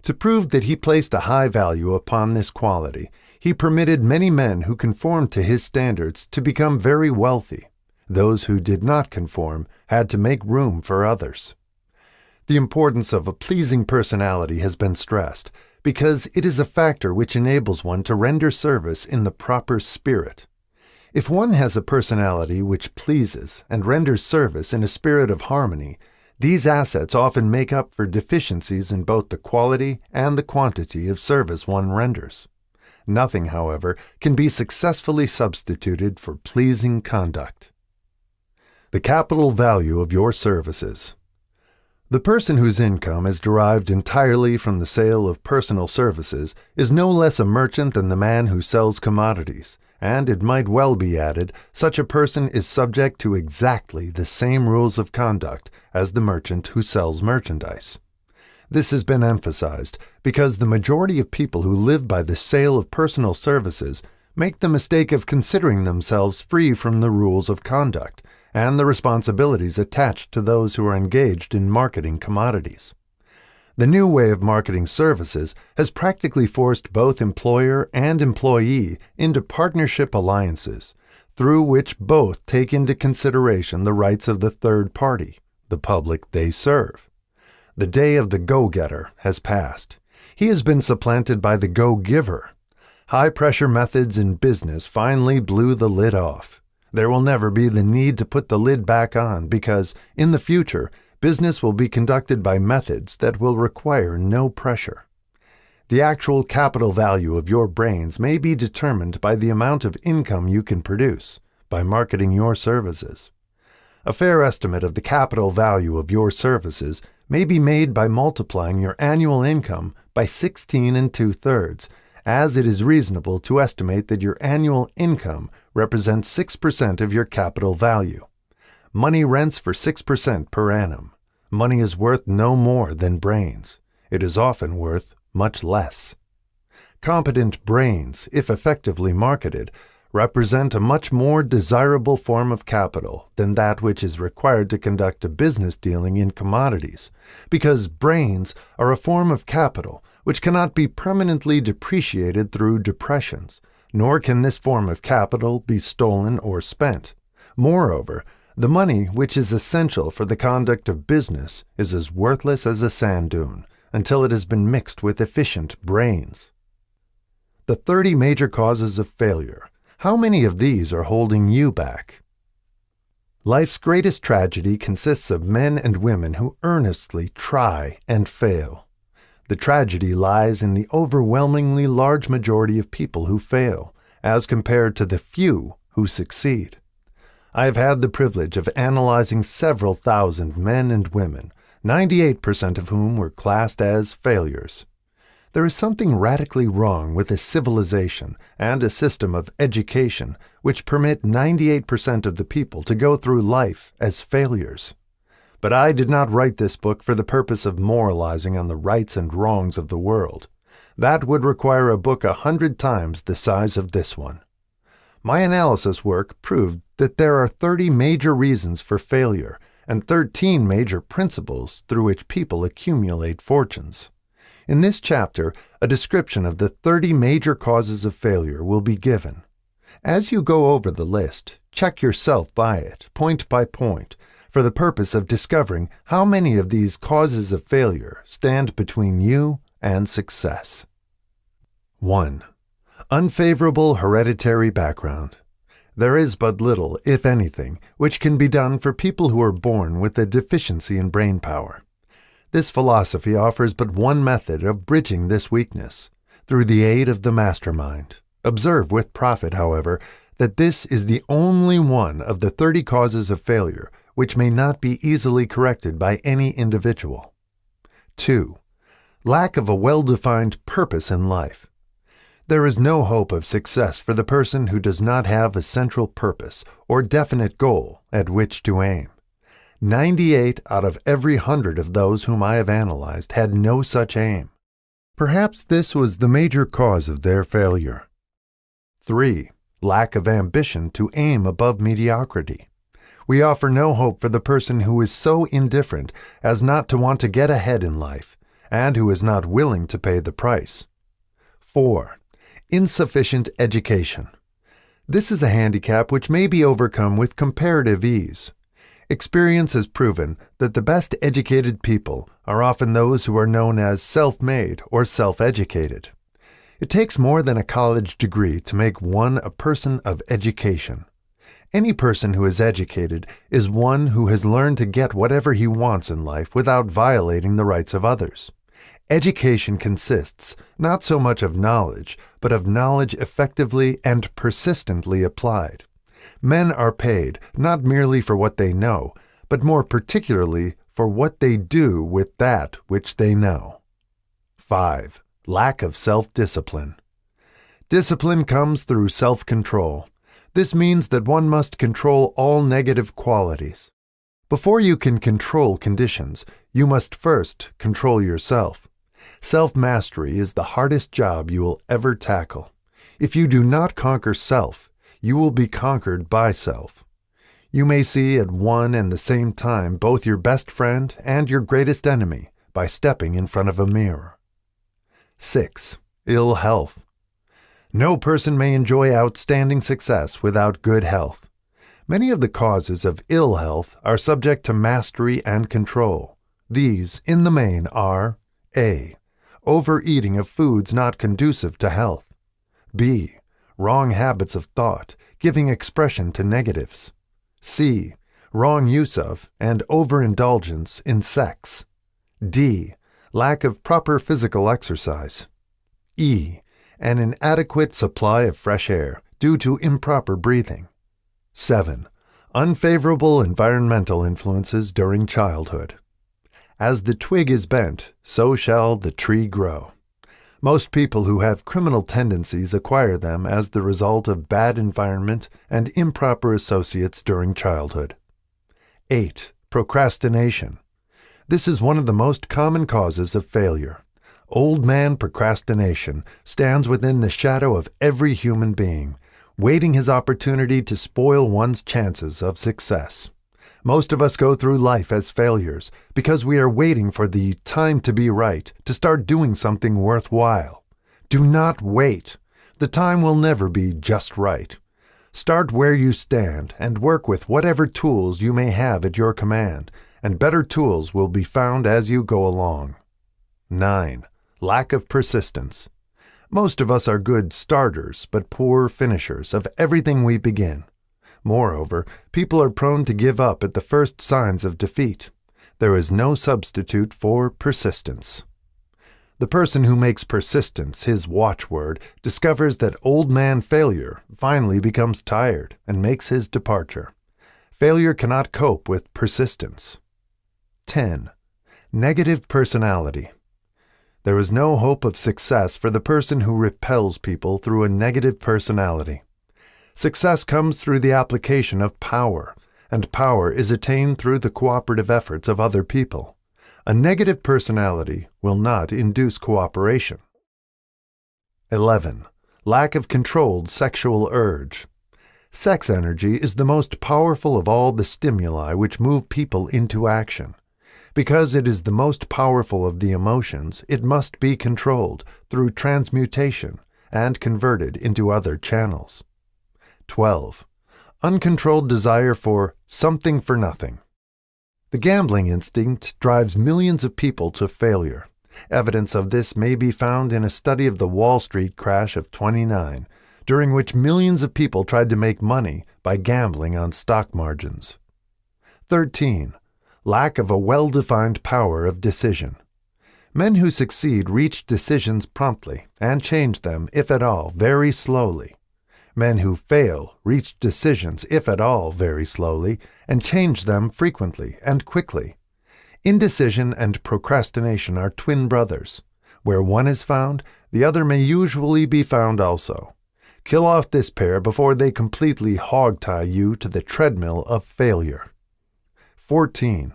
To prove that he placed a high value upon this quality, he permitted many men who conformed to his standards to become very wealthy. Those who did not conform had to make room for others. The importance of a pleasing personality has been stressed because it is a factor which enables one to render service in the proper spirit. If one has a personality which pleases and renders service in a spirit of harmony, these assets often make up for deficiencies in both the quality and the quantity of service one renders. Nothing, however, can be successfully substituted for pleasing conduct. The capital value of your services. The person whose income is derived entirely from the sale of personal services is no less a merchant than the man who sells commodities, and it might well be added, such a person is subject to exactly the same rules of conduct as the merchant who sells merchandise. This has been emphasized because the majority of people who live by the sale of personal services make the mistake of considering themselves free from the rules of conduct and the responsibilities attached to those who are engaged in marketing commodities. The new way of marketing services has practically forced both employer and employee into partnership alliances, through which both take into consideration the rights of the third party, the public they serve. The day of the go-getter has passed. He has been supplanted by the go-giver. High-pressure methods in business finally blew the lid off. There will never be the need to put the lid back on because, in the future, business will be conducted by methods that will require no pressure. The actual capital value of your brains may be determined by the amount of income you can produce by marketing your services. A fair estimate of the capital value of your services may be made by multiplying your annual income by 16 2/3, as it is reasonable to estimate that your annual income represents 6% of your capital value. Money rents for 6% per annum. Money is worth no more than brains. It is often worth much less. Competent brains, if effectively marketed, represent a much more desirable form of capital than that which is required to conduct a business dealing in commodities, because brains are a form of capital which cannot be permanently depreciated through depressions, nor can this form of capital be stolen or spent. Moreover, the money which is essential for the conduct of business is as worthless as a sand dune until it has been mixed with efficient brains. The 30 major causes of failure. How many of these are holding you back? Life's greatest tragedy consists of men and women who earnestly try and fail. The tragedy lies in the overwhelmingly large majority of people who fail, as compared to the few who succeed. I have had the privilege of analyzing several thousand men and women, 98% of whom were classed as failures. There is something radically wrong with a civilization and a system of education which permit 98% of the people to go through life as failures. But I did not write this book for the purpose of moralizing on the rights and wrongs of the world. That would require a book 100 times the size of this one. My analysis work proved that there are 30 major reasons for failure and 13 major principles through which people accumulate fortunes. In this chapter, a description of the 30 major causes of failure will be given. As you go over the list, check yourself by it, point by point, for the purpose of discovering how many of these causes of failure stand between you and success. 1. Unfavorable hereditary background. There is but little, if anything, which can be done for people who are born with a deficiency in brain power. This philosophy offers but one method of bridging this weakness, through the aid of the mastermind. Observe with profit, however, that this is the only one of the 30 causes of failure which may not be easily corrected by any individual. 2. Lack of a well-defined purpose in life. There is no hope of success for the person who does not have a central purpose or definite goal at which to aim. 98 out of every 100 of those whom I have analyzed had no such aim. Perhaps this was the major cause of their failure. 3. Lack of ambition to aim above mediocrity. We offer no hope for the person who is so indifferent as not to want to get ahead in life, and who is not willing to pay the price. 4. Insufficient education. This is a handicap which may be overcome with comparative ease. Experience has proven that the best educated people are often those who are known as self-made or self-educated. It takes more than a college degree to make one a person of education. Any person who is educated is one who has learned to get whatever he wants in life without violating the rights of others. Education consists not so much of knowledge, but of knowledge effectively and persistently applied. Men are paid not merely for what they know, but more particularly for what they do with that which they know. 5. Lack of self-discipline. Discipline comes through self-control. This means that one must control all negative qualities. Before you can control conditions, you must first control yourself. Self-mastery is the hardest job you will ever tackle. If you do not conquer self, you will be conquered by self. You may see at one and the same time both your best friend and your greatest enemy by stepping in front of a mirror. 6. Ill health. No person may enjoy outstanding success without good health. Many of the causes of ill health are subject to mastery and control. These, in the main, are A. Overeating of foods not conducive to health. B. Wrong habits of thought, giving expression to negatives. C. Wrong use of and overindulgence in sex. D. Lack of proper physical exercise. E. An inadequate supply of fresh air due to improper breathing. 7. Unfavorable environmental influences during childhood. As the twig is bent, so shall the tree grow. Most people who have criminal tendencies acquire them as the result of bad environment and improper associates during childhood. 8. Procrastination. This is one of the most common causes of failure. Old man procrastination stands within the shadow of every human being, waiting his opportunity to spoil one's chances of success. Most of us go through life as failures because we are waiting for the time to be right to start doing something worthwhile. Do not wait. The time will never be just right. Start where you stand and work with whatever tools you may have at your command, and better tools will be found as you go along. 9. Lack of persistence. Most of us are good starters but poor finishers of everything we begin. Moreover, people are prone to give up at the first signs of defeat. There is no substitute for persistence. The person who makes persistence his watchword discovers that old man failure finally becomes tired and makes his departure. Failure cannot cope with persistence. 10. Negative personality. There is no hope of success for the person who repels people through a negative personality. Success comes through the application of power, and power is attained through the cooperative efforts of other people. A negative personality will not induce cooperation. 11. Lack of controlled sexual urge. Sex energy is the most powerful of all the stimuli which move people into action. Because it is the most powerful of the emotions, it must be controlled through transmutation and converted into other channels. 12. Uncontrolled desire for something for nothing. The gambling instinct drives millions of people to failure. Evidence of this may be found in a study of the Wall Street crash of '29, during which millions of people tried to make money by gambling on stock margins. 13. Lack of a well-defined power of decision. Men who succeed reach decisions promptly and change them, if at all, very slowly. Men who fail reach decisions, if at all, very slowly, and change them frequently and quickly. Indecision and procrastination are twin brothers. Where one is found, the other may usually be found also. Kill off this pair before they completely hog-tie you to the treadmill of failure. 14.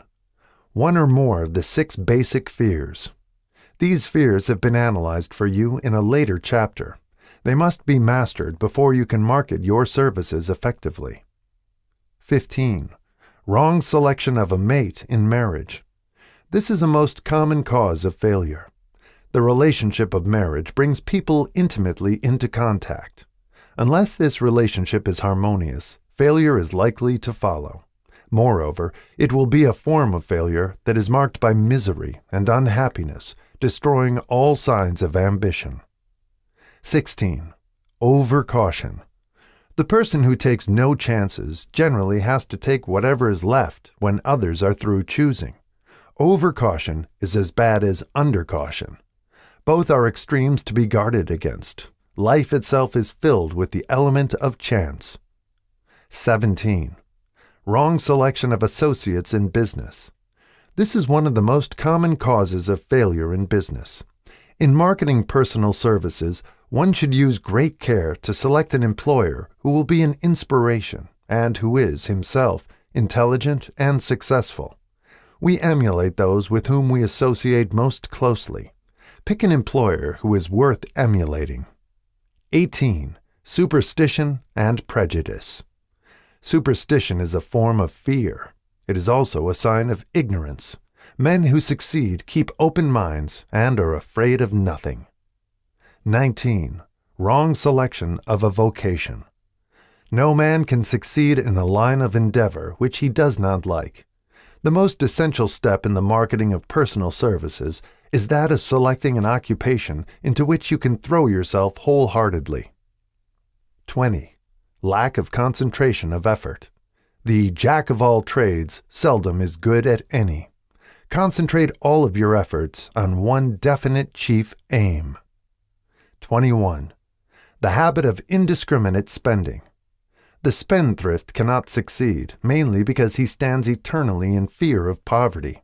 One or more of the 6 basic fears. These fears have been analyzed for you in a later chapter. They must be mastered before you can market your services effectively. 15. Wrong selection of a mate in marriage. This is a most common cause of failure. The relationship of marriage brings people intimately into contact. Unless this relationship is harmonious, failure is likely to follow. Moreover, it will be a form of failure that is marked by misery and unhappiness, destroying all signs of ambition. 16. Overcaution. The person who takes no chances generally has to take whatever is left when others are through choosing. Overcaution is as bad as undercaution. Both are extremes to be guarded against. Life itself is filled with the element of chance. 17. Wrong selection of associates in business. This is one of the most common causes of failure in business. In marketing personal services, one should use great care to select an employer who will be an inspiration and who is, himself, intelligent and successful. We emulate those with whom we associate most closely. Pick an employer who is worth emulating. 18. Superstition and prejudice. Superstition is a form of fear. It is also a sign of ignorance. Men who succeed keep open minds and are afraid of nothing. 19. Wrong selection of a vocation. No man can succeed in a line of endeavor which he does not like. The most essential step in the marketing of personal services is that of selecting an occupation into which you can throw yourself wholeheartedly. 20. Lack of concentration of effort. The jack of all trades seldom is good at any. Concentrate all of your efforts on one definite chief aim. 21. The habit of indiscriminate spending. The spendthrift cannot succeed, mainly because he stands eternally in fear of poverty.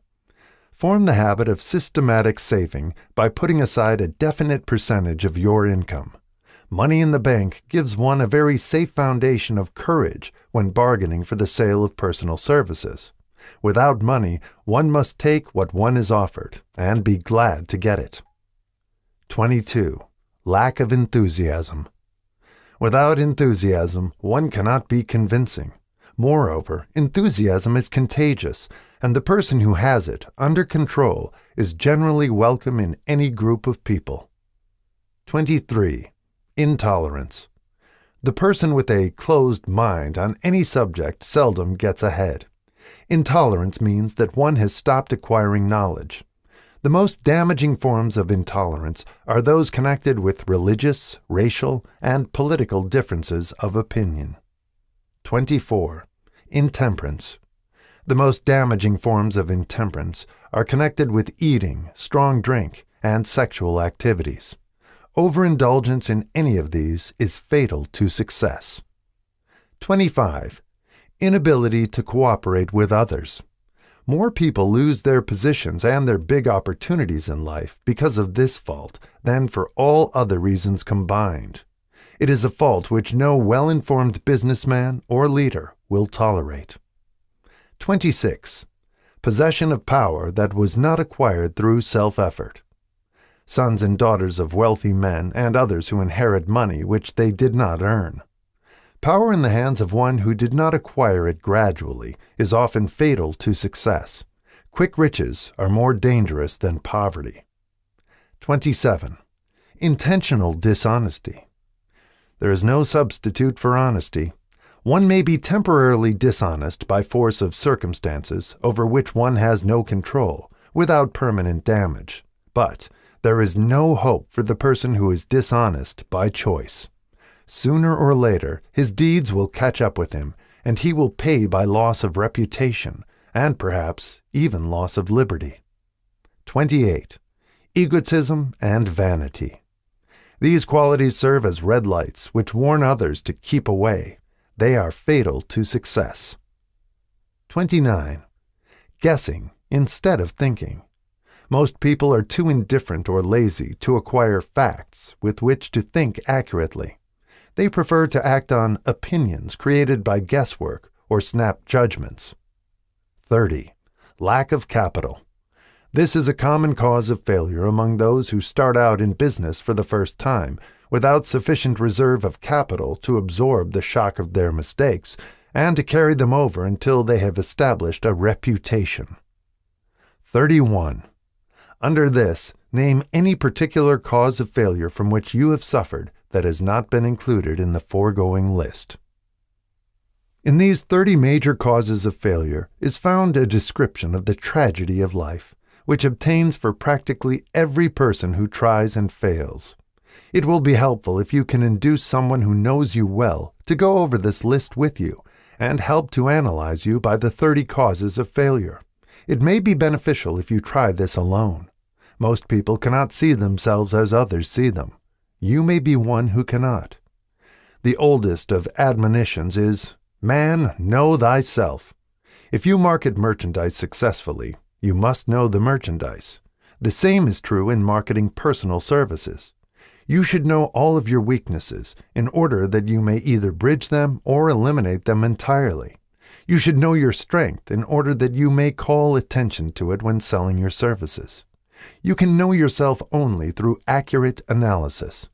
Form the habit of systematic saving by putting aside a definite percentage of your income. Money in the bank gives one a very safe foundation of courage when bargaining for the sale of personal services. Without money, one must take what one is offered and be glad to get it. 22. Lack of enthusiasm. Without enthusiasm, one cannot be convincing. Moreover, enthusiasm is contagious, and the person who has it under control is generally welcome in any group of people. 23. Intolerance. The person with a closed mind on any subject seldom gets ahead. Intolerance means that one has stopped acquiring knowledge. The most damaging forms of intolerance are those connected with religious, racial, and political differences of opinion. 24. Intemperance. The most damaging forms of intemperance are connected with eating, strong drink, and sexual activities. Overindulgence in any of these is fatal to success. 25. Inability to cooperate with others. More people lose their positions and their big opportunities in life because of this fault than for all other reasons combined. It is a fault which no well-informed businessman or leader will tolerate. 26. Possession of power that was not acquired through self-effort. Sons and daughters of wealthy men and others who inherit money which they did not earn. Power in the hands of one who did not acquire it gradually is often fatal to success. Quick riches are more dangerous than poverty. 27. Intentional dishonesty. There is no substitute for honesty. One may be temporarily dishonest by force of circumstances over which one has no control, without permanent damage. But there is no hope for the person who is dishonest by choice. Sooner or later, his deeds will catch up with him, and he will pay by loss of reputation, and perhaps even loss of liberty. 28. Egotism and vanity. These qualities serve as red lights which warn others to keep away. They are fatal to success. 29. Guessing instead of thinking. Most people are too indifferent or lazy to acquire facts with which to think accurately. They prefer to act on opinions created by guesswork or snap judgments. 30. Lack of capital. This is a common cause of failure among those who start out in business for the first time, without sufficient reserve of capital to absorb the shock of their mistakes and to carry them over until they have established a reputation. 31. Under this, name any particular cause of failure from which you have suffered that has not been included in the foregoing list. In these 30 major causes of failure is found a description of the tragedy of life, which obtains for practically every person who tries and fails. It will be helpful if you can induce someone who knows you well to go over this list with you and help to analyze you by the 30 causes of failure. It may be beneficial if you try this alone. Most people cannot see themselves as others see them. You may be one who cannot. The oldest of admonitions is, "Man, know thyself." If you market merchandise successfully, you must know the merchandise. The same is true in marketing personal services. You should know all of your weaknesses in order that you may either bridge them or eliminate them entirely. You should know your strength in order that you may call attention to it when selling your services. You can know yourself only through accurate analysis.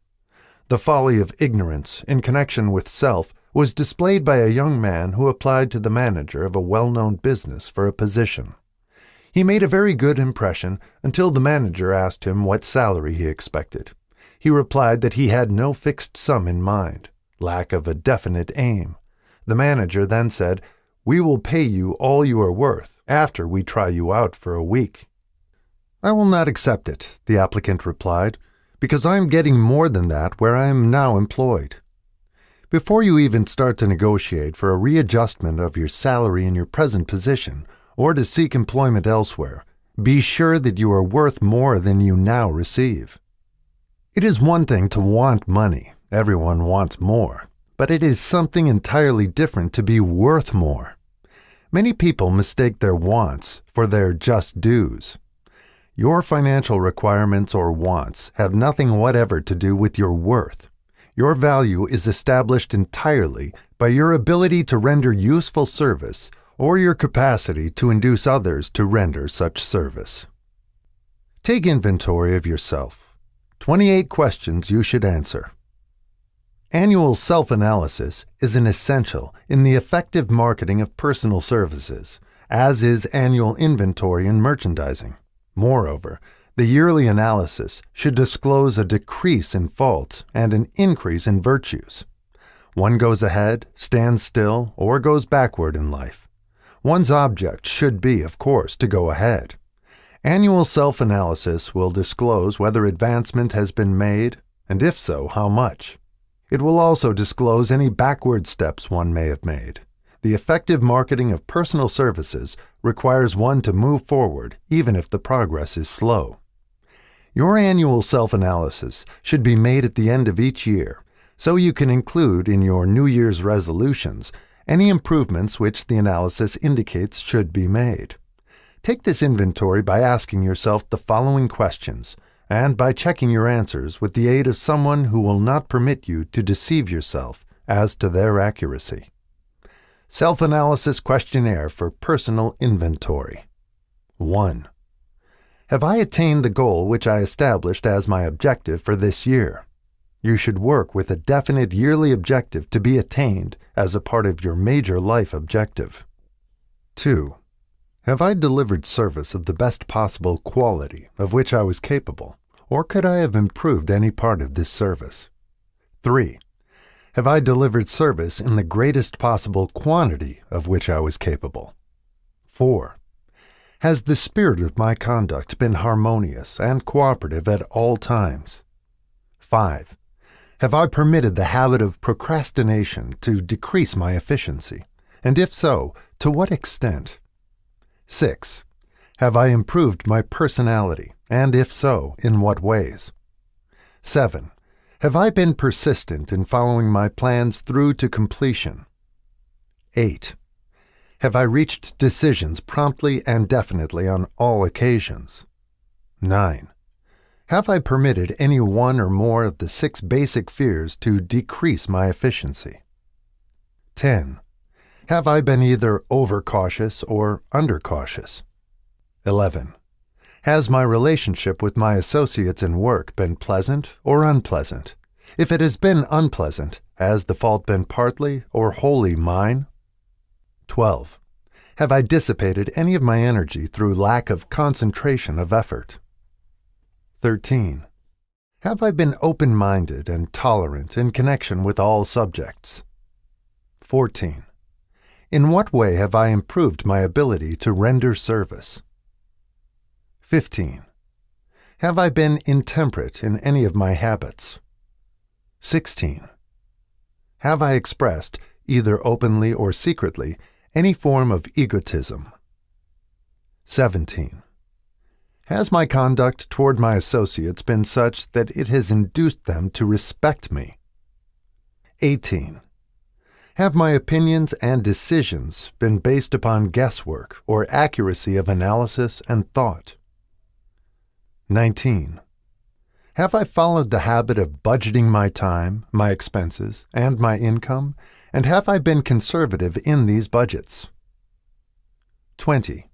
The folly of ignorance in connection with self was displayed by a young man who applied to the manager of a well-known business for a position. He made a very good impression until the manager asked him what salary he expected. He replied that he had no fixed sum in mind, lack of a definite aim. The manager then said, "We will pay you all you are worth after we try you out for a week." "I will not accept it," the applicant replied, "because I am getting more than that where I am now employed." Before you even start to negotiate for a readjustment of your salary in your present position or to seek employment elsewhere, be sure that you are worth more than you now receive. It is one thing to want money. Everyone wants more. But it is something entirely different to be worth more. Many people mistake their wants for their just dues. Your financial requirements or wants have nothing whatever to do with your worth. Your value is established entirely by your ability to render useful service or your capacity to induce others to render such service. Take inventory of yourself. 28 questions you should answer. Annual self-analysis is an essential in the effective marketing of personal services, as is annual inventory in merchandising. Moreover, the yearly analysis should disclose a decrease in faults and an increase in virtues. One goes ahead, stands still, or goes backward in life. One's object should be, of course, to go ahead. Annual self-analysis will disclose whether advancement has been made, and if so, how much. It will also disclose any backward steps one may have made. The effective marketing of personal services requires one to move forward, even if the progress is slow. Your annual self-analysis should be made at the end of each year, so you can include in your New Year's resolutions any improvements which the analysis indicates should be made. Take this inventory by asking yourself the following questions, and by checking your answers with the aid of someone who will not permit you to deceive yourself as to their accuracy. Self-analysis questionnaire for personal inventory. 1. Have I attained the goal which I established as my objective for this year? You should work with a definite yearly objective to be attained as a part of your major life objective. 2. Have I delivered service of the best possible quality of which I was capable, or could I have improved any part of this service? 3. Have I delivered service in the greatest possible quantity of which I was capable? 4. Has the spirit of my conduct been harmonious and cooperative at all times? 5. Have I permitted the habit of procrastination to decrease my efficiency, and if so, to what extent? 6. Have I improved my personality, and if so, in what ways? 7. Have I been persistent in following my plans through to completion? 8. Have I reached decisions promptly and definitely on all occasions? 9. Have I permitted any one or more of the 6 basic fears to decrease my efficiency? 10. Have I been either overcautious or undercautious? 11. Has my relationship with my associates in work been pleasant or unpleasant? If it has been unpleasant, has the fault been partly or wholly mine? 12. Have I dissipated any of my energy through lack of concentration of effort? 13. Have I been open-minded and tolerant in connection with all subjects? 14. In what way have I improved my ability to render service? 15. Have I been intemperate in any of my habits? 16. Have I expressed, either openly or secretly, any form of egotism? 17. Has my conduct toward my associates been such that it has induced them to respect me? 18. Have my opinions and decisions been based upon guesswork or accuracy of analysis and thought? 19. Have I followed the habit of budgeting my time, my expenses, and my income, and have I been conservative in these budgets? 20.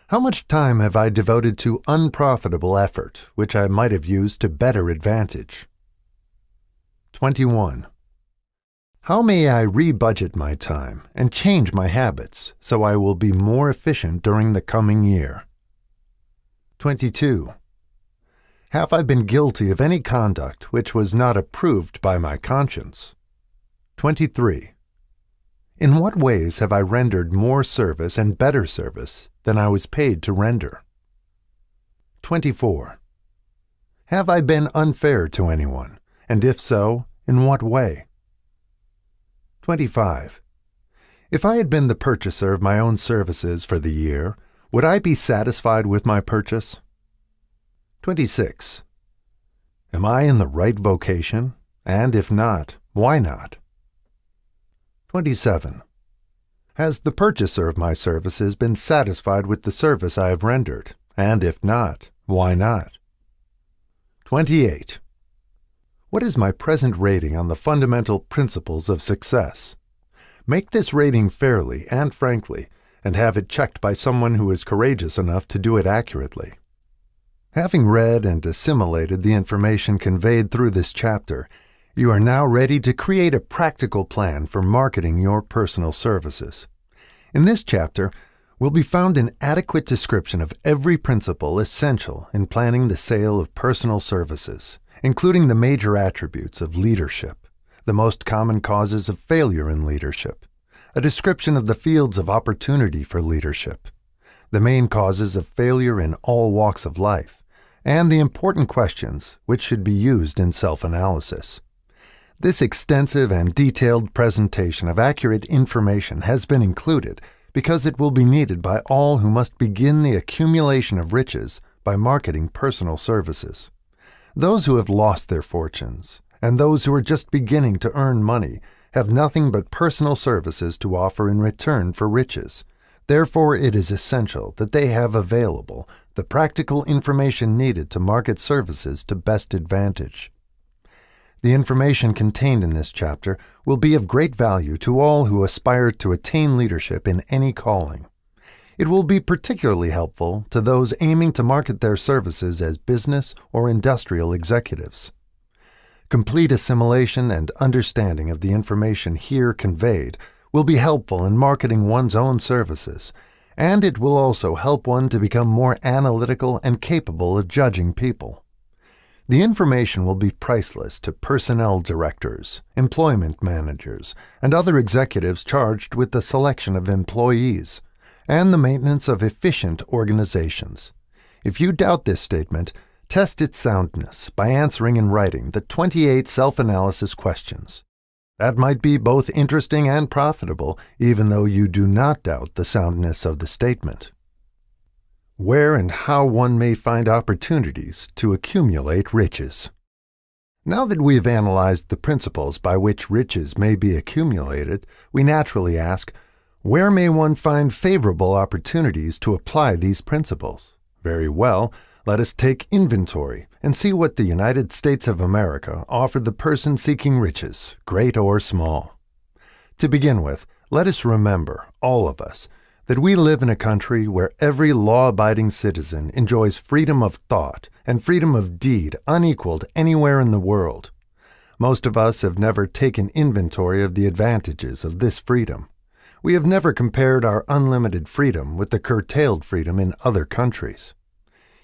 How much time have I devoted to unprofitable effort, which I might have used to better advantage? 21. How may I re-budget my time and change my habits so I will be more efficient during the coming year? 22. Have I been guilty of any conduct which was not approved by my conscience? 23. In what ways have I rendered more service and better service than I was paid to render? 24. Have I been unfair to anyone, and if so, in what way? 25. If I had been the purchaser of my own services for the year, would I be satisfied with my purchase? 26. Am I in the right vocation, and if not, why not? 27. Has the purchaser of my services been satisfied with the service I have rendered, and if not, why not? 28. What is my present rating on the fundamental principles of success? Make this rating fairly and frankly, and have it checked by someone who is courageous enough to do it accurately. Having read and assimilated the information conveyed through this chapter, you are now ready to create a practical plan for marketing your personal services. In this chapter will be found an adequate description of every principle essential in planning the sale of personal services, including the major attributes of leadership, the most common causes of failure in leadership, a description of the fields of opportunity for leadership, the main causes of failure in all walks of life, and the important questions which should be used in self-analysis. This extensive and detailed presentation of accurate information has been included because it will be needed by all who must begin the accumulation of riches by marketing personal services. Those who have lost their fortunes and those who are just beginning to earn money have nothing but personal services to offer in return for riches. Therefore, it is essential that they have available the practical information needed to market services to best advantage. The information contained in this chapter will be of great value to all who aspire to attain leadership in any calling. It will be particularly helpful to those aiming to market their services as business or industrial executives. Complete assimilation and understanding of the information here conveyed will be helpful in marketing one's own services, and it will also help one to become more analytical and capable of judging people. The information will be priceless to personnel directors, employment managers, and other executives charged with the selection of employees and the maintenance of efficient organizations. If you doubt this statement, test its soundness by answering in writing the 28 self-analysis questions. That might be both interesting and profitable, even though you do not doubt the soundness of the statement. Where and how one may find opportunities to accumulate riches. Now that we have analyzed the principles by which riches may be accumulated, we naturally ask, where may one find favorable opportunities to apply these principles? Very well, let us take inventory and see what the United States of America offer the person seeking riches, great or small. To begin with, let us remember, all of us, that we live in a country where every law-abiding citizen enjoys freedom of thought and freedom of deed unequaled anywhere in the world. Most of us have never taken inventory of the advantages of this freedom. We have never compared our unlimited freedom with the curtailed freedom in other countries.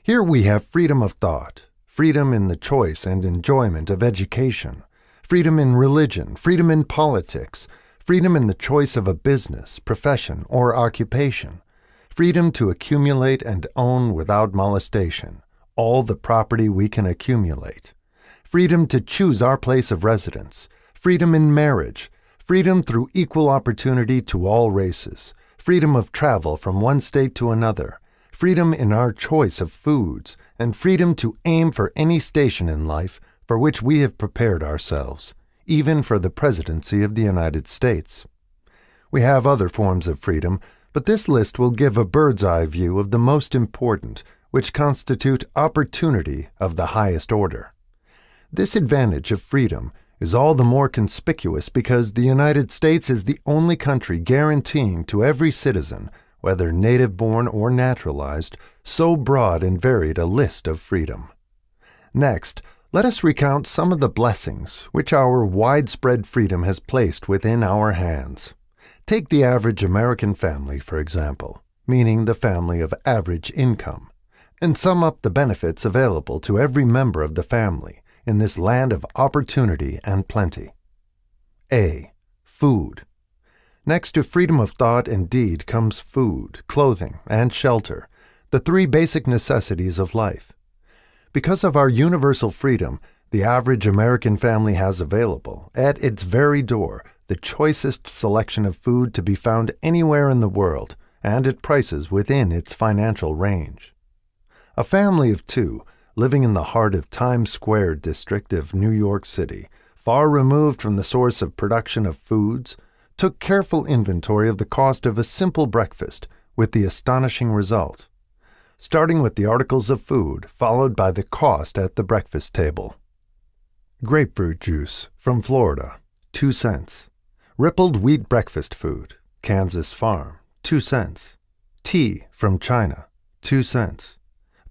Here we have freedom of thought, freedom in the choice and enjoyment of education, freedom in religion, freedom in politics, freedom in the choice of a business, profession, or occupation, freedom to accumulate and own without molestation all the property we can accumulate, freedom to choose our place of residence, freedom in marriage, freedom through equal opportunity to all races, freedom of travel from one state to another, freedom in our choice of foods, and freedom to aim for any station in life for which we have prepared ourselves, even for the presidency of the United States. We have other forms of freedom, but this list will give a bird's-eye view of the most important, which constitute opportunity of the highest order. This advantage of freedom is all the more conspicuous because the United States is the only country guaranteeing to every citizen, whether native-born or naturalized, so broad and varied a list of freedom. Next, let us recount some of the blessings which our widespread freedom has placed within our hands. Take the average American family, for example, meaning the family of average income, and sum up the benefits available to every member of the family in this land of opportunity and plenty. A. Food. Next to freedom of thought and deed comes food, clothing, and shelter, the three basic necessities of life. Because of our universal freedom, the average American family has available, at its very door, the choicest selection of food to be found anywhere in the world, and at prices within its financial range. A family of two, living in the heart of Times Square district of New York City, far removed from the source of production of foods, took careful inventory of the cost of a simple breakfast, with the astonishing result. Starting with the articles of food, followed by the cost at the breakfast table. Grapefruit juice from Florida, 2 cents. Rippled wheat breakfast food, Kansas Farm, 2 cents. Tea from China, 2 cents.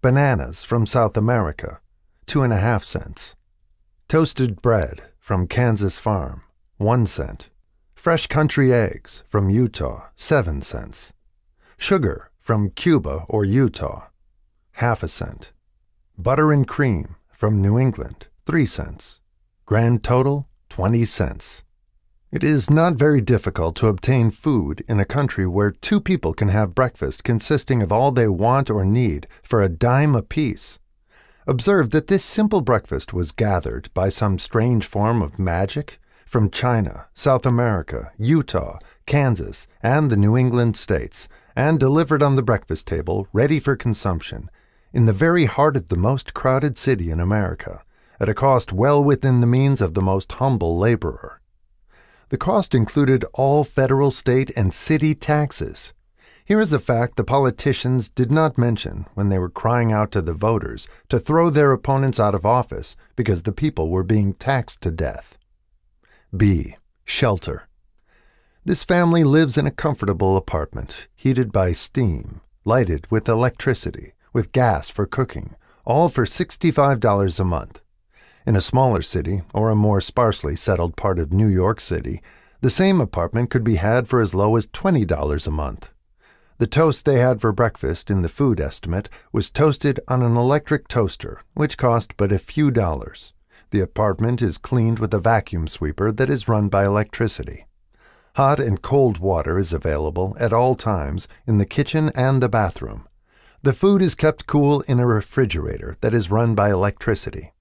Bananas from South America, 2.5 cents. Toasted bread from Kansas Farm, 1 cent. Fresh country eggs from Utah, 7 cents. Sugar from Cuba or Utah, 0.5 cent. Butter and cream from New England, 3 cents. Grand total, 20 cents. It is not very difficult to obtain food in a country where two people can have breakfast consisting of all they want or need for a dime apiece. Observe that this simple breakfast was gathered by some strange form of magic from China, South America, Utah, Kansas, and the New England states, and delivered on the breakfast table, ready for consumption, in the very heart of the most crowded city in America, at a cost well within the means of the most humble laborer. The cost included all federal, state, and city taxes. Here is a fact the politicians did not mention when they were crying out to the voters to throw their opponents out of office because the people were being taxed to death. B. Shelter. This family lives in a comfortable apartment, heated by steam, lighted with electricity, with gas for cooking, all for $65 a month. In a smaller city, or a more sparsely settled part of New York City, the same apartment could be had for as low as $20 a month. The toast they had for breakfast in the food estimate was toasted on an electric toaster, which cost but a few dollars. The apartment is cleaned with a vacuum sweeper that is run by electricity. Hot and cold water is available at all times in the kitchen and the bathroom. The food is kept cool in a refrigerator that is run by electricity.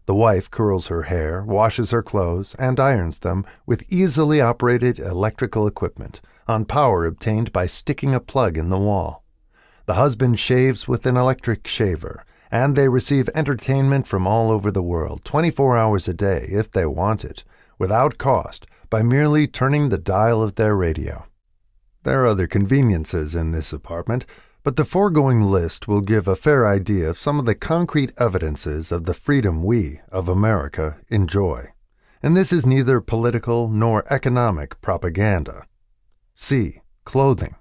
The wife curls her hair, washes her clothes, and irons them with easily operated electrical equipment on power obtained by sticking a plug in the wall. The husband shaves with an electric shaver, and they receive entertainment from all over the world 24 hours a day if they want it, without cost, by merely turning the dial of their radio. There are other conveniences in this apartment, but the foregoing list will give a fair idea of some of the concrete evidences of the freedom we, of America, enjoy. And this is neither political nor economic propaganda. C. Clothing.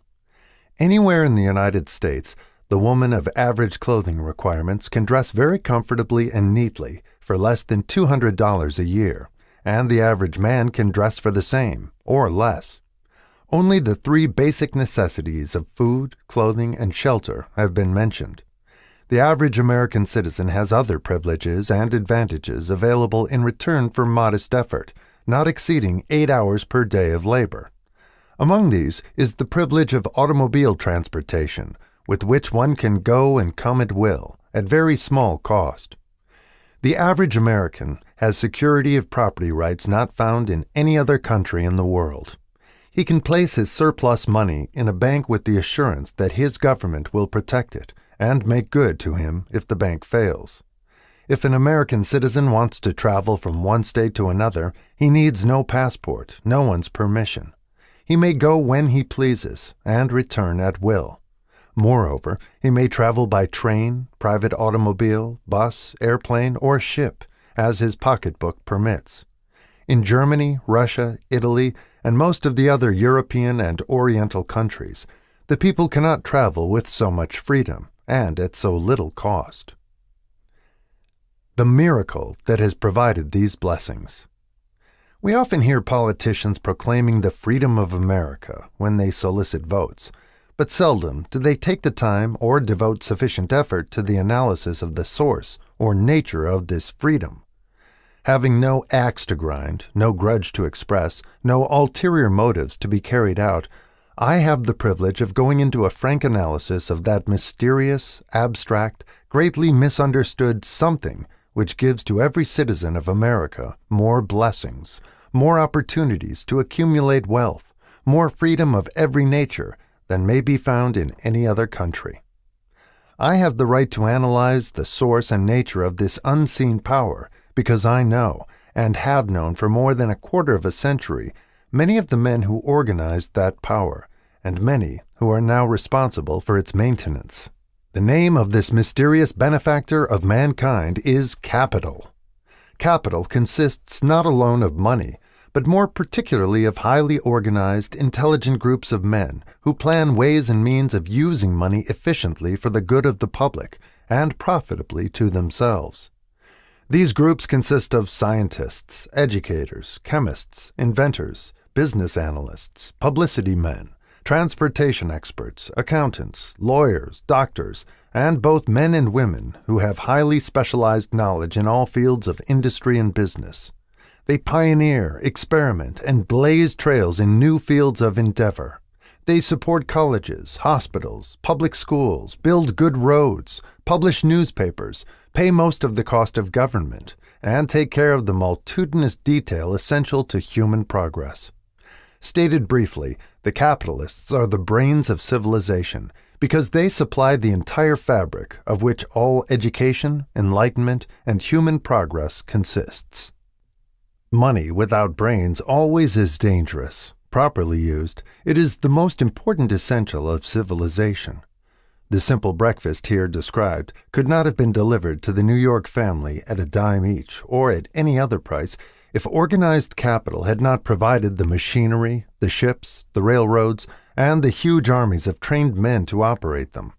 Anywhere in the United States, the woman of average clothing requirements can dress very comfortably and neatly for less than $200 a year, and the average man can dress for the same, or less. Only the three basic necessities of food, clothing, and shelter have been mentioned. The average American citizen has other privileges and advantages available in return for modest effort, not exceeding 8 hours per day of labor. Among these is the privilege of automobile transportation, with which one can go and come at will, at very small cost. The average American has security of property rights not found in any other country in the world. He can place his surplus money in a bank with the assurance that his government will protect it and make good to him if the bank fails. If an American citizen wants to travel from one state to another, he needs no passport, no one's permission. He may go when he pleases and return at will. Moreover, he may travel by train, private automobile, bus, airplane, or ship, as his pocketbook permits. In Germany, Russia, Italy, and most of the other European and Oriental countries, the people cannot travel with so much freedom and at so little cost. The miracle that has provided these blessings. We often hear politicians proclaiming the freedom of America when they solicit votes, but seldom do they take the time or devote sufficient effort to the analysis of the source or nature of this freedom. Having no axe to grind, no grudge to express, no ulterior motives to be carried out, I have the privilege of going into a frank analysis of that mysterious, abstract, greatly misunderstood something which gives to every citizen of America more blessings, more opportunities to accumulate wealth, more freedom of every nature than may be found in any other country. I have the right to analyze the source and nature of this unseen power because I know, and have known for more than a quarter of a century, many of the men who organized that power, and many who are now responsible for its maintenance. The name of this mysterious benefactor of mankind is capital. Capital consists not alone of money, but more particularly of highly organized, intelligent groups of men who plan ways and means of using money efficiently for the good of the public and profitably to themselves. These groups consist of scientists, educators, chemists, inventors, business analysts, publicity men, transportation experts, accountants, lawyers, doctors, and both men and women who have highly specialized knowledge in all fields of industry and business. They pioneer, experiment, and blaze trails in new fields of endeavor. They support colleges, hospitals, public schools, build good roads, publish newspapers, pay most of the cost of government, and take care of the multitudinous detail essential to human progress. Stated briefly, the capitalists are the brains of civilization because they supply the entire fabric of which all education, enlightenment, and human progress consists. Money without brains always is dangerous, Properly used, it is the most important essential of civilization. The simple breakfast here described could not have been delivered to the New York family at a dime each or at any other price if organized capital had not provided the machinery, the ships, the railroads, and the huge armies of trained men to operate them.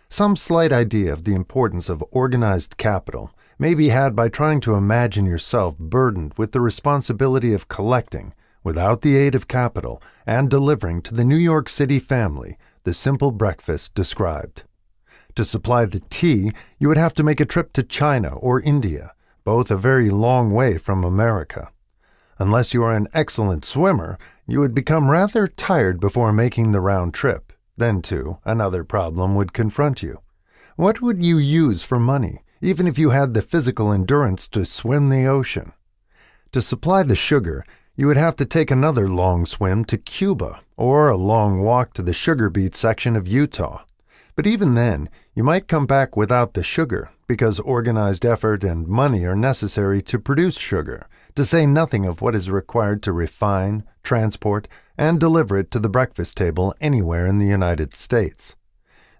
Some slight idea of the importance of organized capital may be had by trying to imagine yourself burdened with the responsibility of collecting, without the aid of capital, and delivering to the New York City family the simple breakfast described. To supply the tea, you would have to make a trip to China or India, both a very long way from America. Unless you are an excellent swimmer, you would become rather tired before making the round trip. Then, too, another problem would confront you. What would you use for money, even if you had the physical endurance to swim the ocean? To supply the sugar, you would have to take another long swim to Cuba or a long walk to the sugar beet section of Utah. But even then, you might come back without the sugar because organized effort and money are necessary to produce sugar, to say nothing of what is required to refine, transport, and deliver it to the breakfast table anywhere in the United States.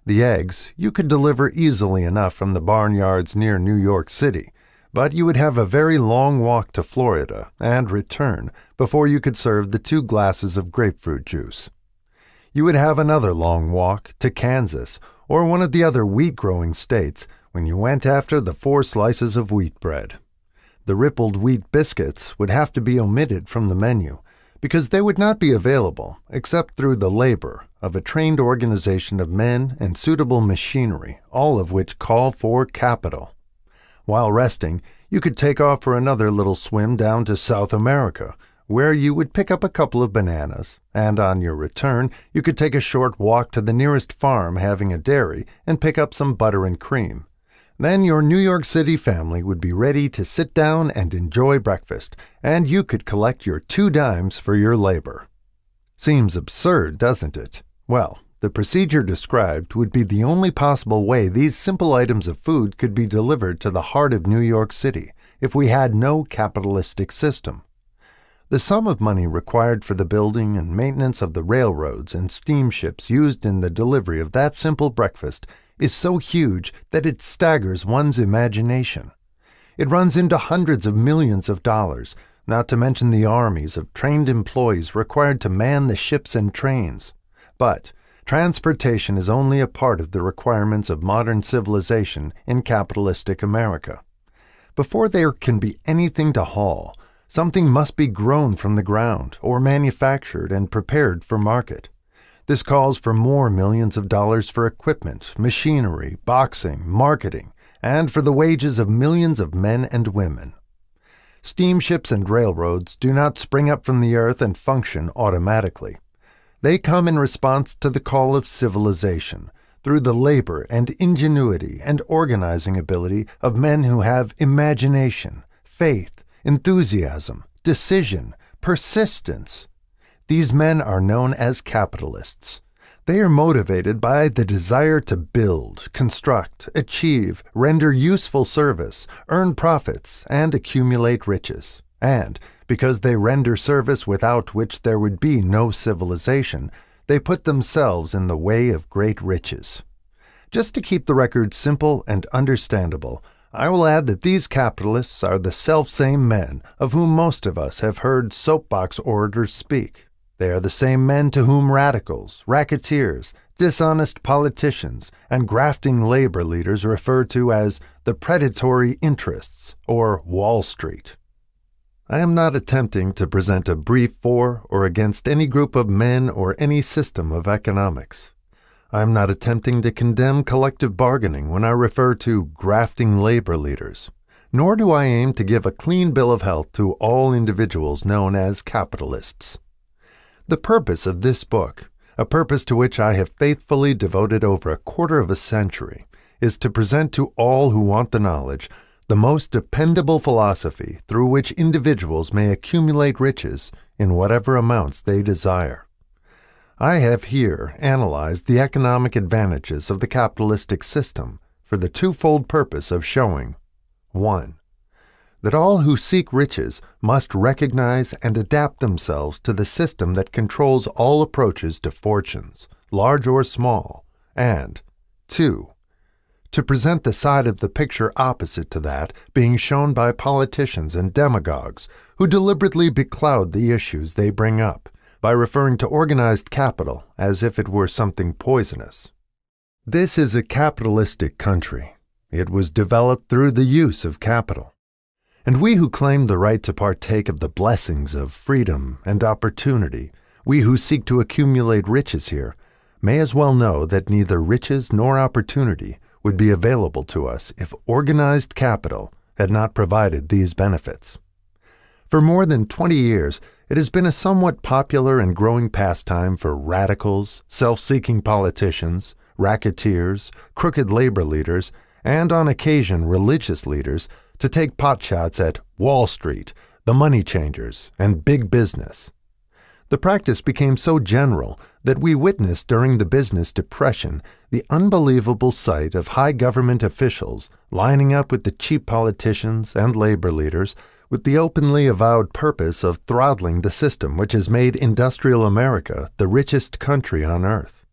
The eggs you could deliver easily enough from the barnyards near New York City, but you would have a very long walk to Florida and return before you could serve the 2 glasses of grapefruit juice. You would have another long walk to Kansas or one of the other wheat-growing states when you went after the 4 slices of wheat bread. The rippled wheat biscuits would have to be omitted from the menu because they would not be available except through the labor of a trained organization of men and suitable machinery, all of which call for capital. While resting, you could take off for another little swim down to South America, where you would pick up a couple of bananas, and on your return, you could take a short walk to the nearest farm having a dairy and pick up some butter and cream. Then your New York City family would be ready to sit down and enjoy breakfast, and you could collect your 2 dimes for your labor. Seems absurd, doesn't it? Well, the procedure described would be the only possible way these simple items of food could be delivered to the heart of New York City if we had no capitalistic system. The sum of money required for the building and maintenance of the railroads and steamships used in the delivery of that simple breakfast is so huge that it staggers one's imagination. It runs into hundreds of millions of dollars, not to mention the armies of trained employees required to man the ships and trains. But transportation is only a part of the requirements of modern civilization in capitalistic America. Before there can be anything to haul, something must be grown from the ground or manufactured and prepared for market. This calls for more millions of dollars for equipment, machinery, boxing, marketing, and for the wages of millions of men and women. Steamships and railroads do not spring up from the earth and function automatically. They come in response to the call of civilization, through the labor and ingenuity and organizing ability of men who have imagination, faith, enthusiasm, decision, persistence. These men are known as capitalists. They are motivated by the desire to build, construct, achieve, render useful service, earn profits, and accumulate riches. And, because they render service without which there would be no civilization, they put themselves in the way of great riches. Just to keep the record simple and understandable, I will add that these capitalists are the selfsame men of whom most of us have heard soapbox orators speak. They are the same men to whom radicals, racketeers, dishonest politicians, and grafting labor leaders refer to as the predatory interests, or Wall Street. I am not attempting to present a brief for or against any group of men or any system of economics. I am not attempting to condemn collective bargaining when I refer to grafting labor leaders, nor do I aim to give a clean bill of health to all individuals known as capitalists. The purpose of this book, a purpose to which I have faithfully devoted over a quarter of a century, is to present to all who want the knowledge the most dependable philosophy through which individuals may accumulate riches in whatever amounts they desire. I have here analyzed the economic advantages of the capitalistic system for the twofold purpose of showing 1. that all who seek riches must recognize and adapt themselves to the system that controls all approaches to fortunes, large or small, and 2. To present the side of the picture opposite to that being shown by politicians and demagogues who deliberately becloud the issues they bring up by referring to organized capital as if it were something poisonous. This is a capitalistic country. It was developed through the use of capital. And we who claim the right to partake of the blessings of freedom and opportunity, we who seek to accumulate riches here, may as well know that neither riches nor opportunity would be available to us if organized capital had not provided these benefits. For more than 20 years, it has been a somewhat popular and growing pastime for radicals, self-seeking politicians, racketeers, crooked labor leaders, and on occasion religious leaders to take potshots at Wall Street, the money changers, and big business. The practice became so general that we witnessed during the business depression the unbelievable sight of high government officials lining up with the cheap politicians and labor leaders with the openly avowed purpose of throttling the system which has made industrial America the richest country on earth.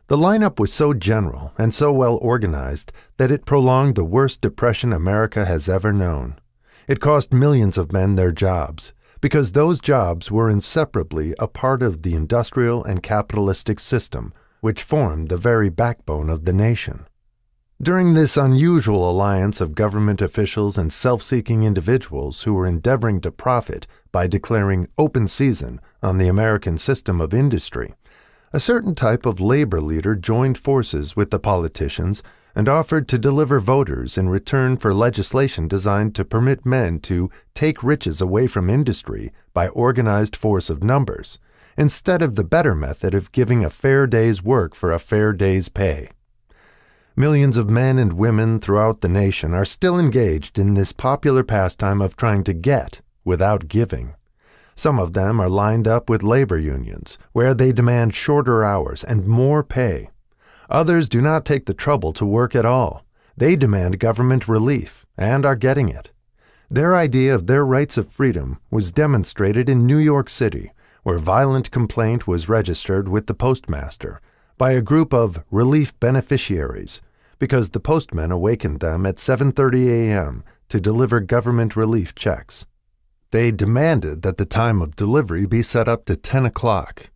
The lineup was so general and so well organized that it prolonged the worst depression America has ever known. It cost millions of men their jobs, because those jobs were inseparably a part of the industrial and capitalistic system which formed the very backbone of the nation. During this unusual alliance of government officials and self-seeking individuals who were endeavoring to profit by declaring open season on the American system of industry, a certain type of labor leader joined forces with the politicians and offered to deliver voters in return for legislation designed to permit men to take riches away from industry by organized force of numbers, instead of the better method of giving a fair day's work for a fair day's pay. Millions of men and women throughout the nation are still engaged in this popular pastime of trying to get without giving. Some of them are lined up with labor unions, where they demand shorter hours and more pay. Others do not take the trouble to work at all. They demand government relief, and are getting it. Their idea of their rights of freedom was demonstrated in New York City, where violent complaint was registered with the postmaster by a group of relief beneficiaries, because the postman awakened them at 7:30 a.m. to deliver government relief checks. They demanded that the time of delivery be set up to 10 o'clock.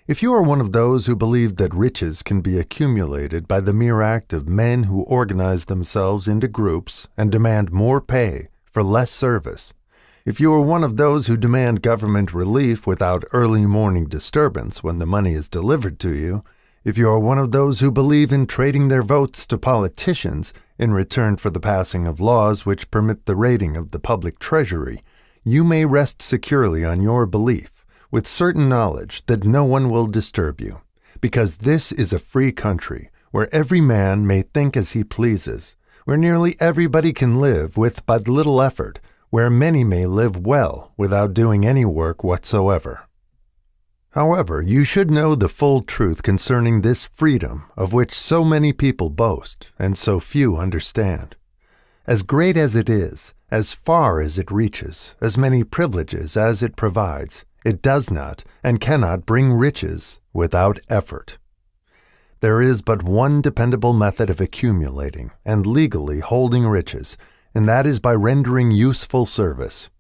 If you are one of those who believe that riches can be accumulated by the mere act of men who organize themselves into groups and demand more pay for less service, if you are one of those who demand government relief without early morning disturbance when the money is delivered to you, if you are one of those who believe in trading their votes to politicians in return for the passing of laws which permit the raiding of the public treasury, you may rest securely on your belief, with certain knowledge that no one will disturb you, because this is a free country where every man may think as he pleases, where nearly everybody can live with but little effort, where many may live well without doing any work whatsoever. However, you should know the full truth concerning this freedom of which so many people boast and so few understand. As great as it is, as far as it reaches, as many privileges as it provides, it does not and cannot bring riches without effort. There is but one dependable method of accumulating and legally holding riches, and that is by rendering useful service.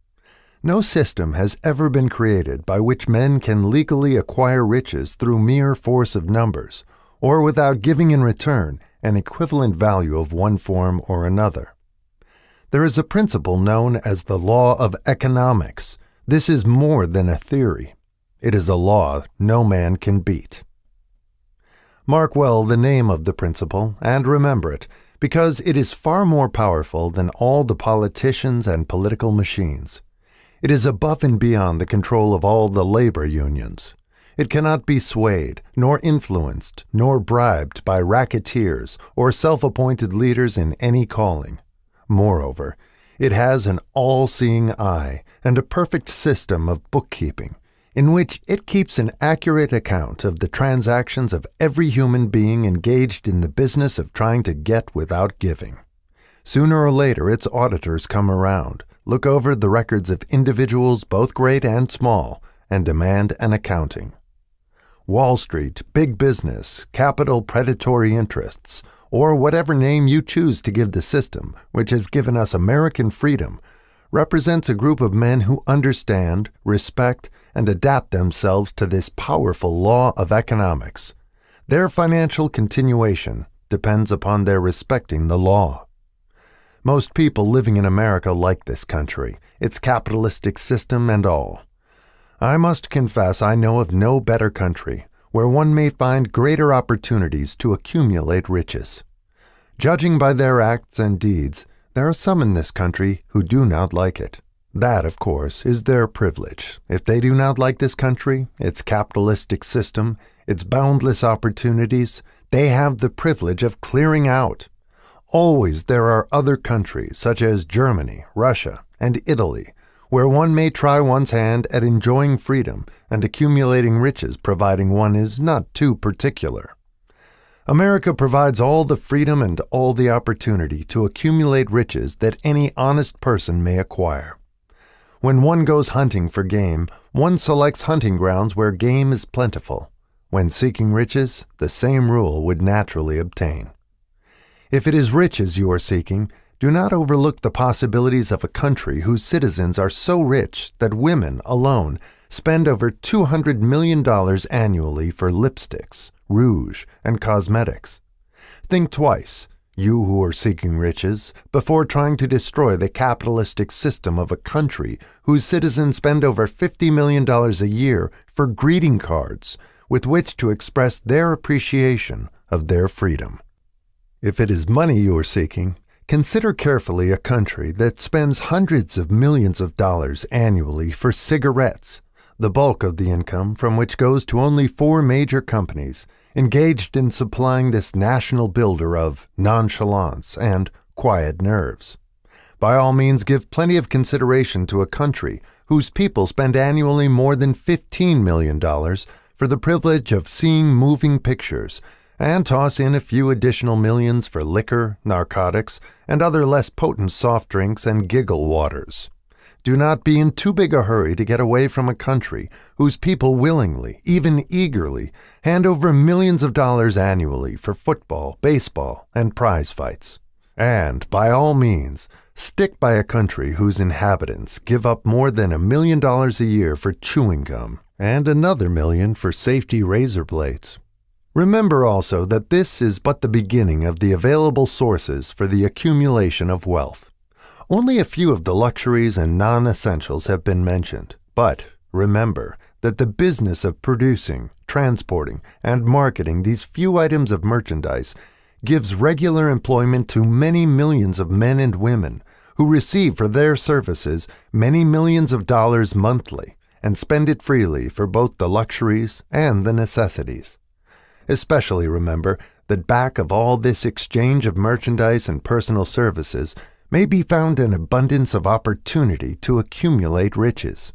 No system has ever been created by which men can legally acquire riches through mere force of numbers, or without giving in return an equivalent value of one form or another. There is a principle known as the law of economics. This is more than a theory. It is a law no man can beat. Mark well the name of the principle, and remember it, because it is far more powerful than all the politicians and political machines. It is above and beyond the control of all the labor unions. It cannot be swayed, nor influenced, nor bribed by racketeers or self-appointed leaders in any calling. Moreover, it has an all-seeing eye and a perfect system of bookkeeping, in which it keeps an accurate account of the transactions of every human being engaged in the business of trying to get without giving. Sooner or later, its auditors come around, look over the records of individuals both great and small, and demand an accounting. Wall Street, big business, capital predatory interests, or whatever name you choose to give the system, which has given us American freedom, represents a group of men who understand, respect, and adapt themselves to this powerful law of economics. Their financial continuation depends upon their respecting the law. Most people living in America like this country, its capitalistic system and all. I must confess I know of no better country where one may find greater opportunities to accumulate riches. Judging by their acts and deeds, there are some in this country who do not like it. That, of course, is their privilege. If they do not like this country, its capitalistic system, its boundless opportunities, they have the privilege of clearing out. Always there are other countries, such as Germany, Russia, and Italy, where one may try one's hand at enjoying freedom and accumulating riches providing one is not too particular. America provides all the freedom and all the opportunity to accumulate riches that any honest person may acquire. When one goes hunting for game, one selects hunting grounds where game is plentiful. When seeking riches, the same rule would naturally obtain. If it is riches you are seeking, do not overlook the possibilities of a country whose citizens are so rich that women alone spend over $200 million annually for lipsticks, rouge, and cosmetics. Think twice, you who are seeking riches, before trying to destroy the capitalistic system of a country whose citizens spend over $50 million a year for greeting cards with which to express their appreciation of their freedom. If it is money you are seeking, consider carefully a country that spends hundreds of millions of dollars annually for cigarettes, the bulk of the income from which goes to only 4 major companies engaged in supplying this national builder of nonchalance and quiet nerves. By all means, give plenty of consideration to a country whose people spend annually more than $15 million for the privilege of seeing moving pictures, and toss in a few additional millions for liquor, narcotics, and other less potent soft drinks and giggle waters. Do not be in too big a hurry to get away from a country whose people willingly, even eagerly, hand over millions of dollars annually for football, baseball, and prize fights. And, by all means, stick by a country whose inhabitants give up more than $1 million a year for chewing gum, and another $1 million for safety razor blades. Remember also that this is but the beginning of the available sources for the accumulation of wealth. Only a few of the luxuries and non-essentials have been mentioned, but remember that the business of producing, transporting, and marketing these few items of merchandise gives regular employment to many millions of men and women who receive for their services many millions of dollars monthly and spend it freely for both the luxuries and the necessities. Especially remember that back of all this exchange of merchandise and personal services may be found an abundance of opportunity to accumulate riches.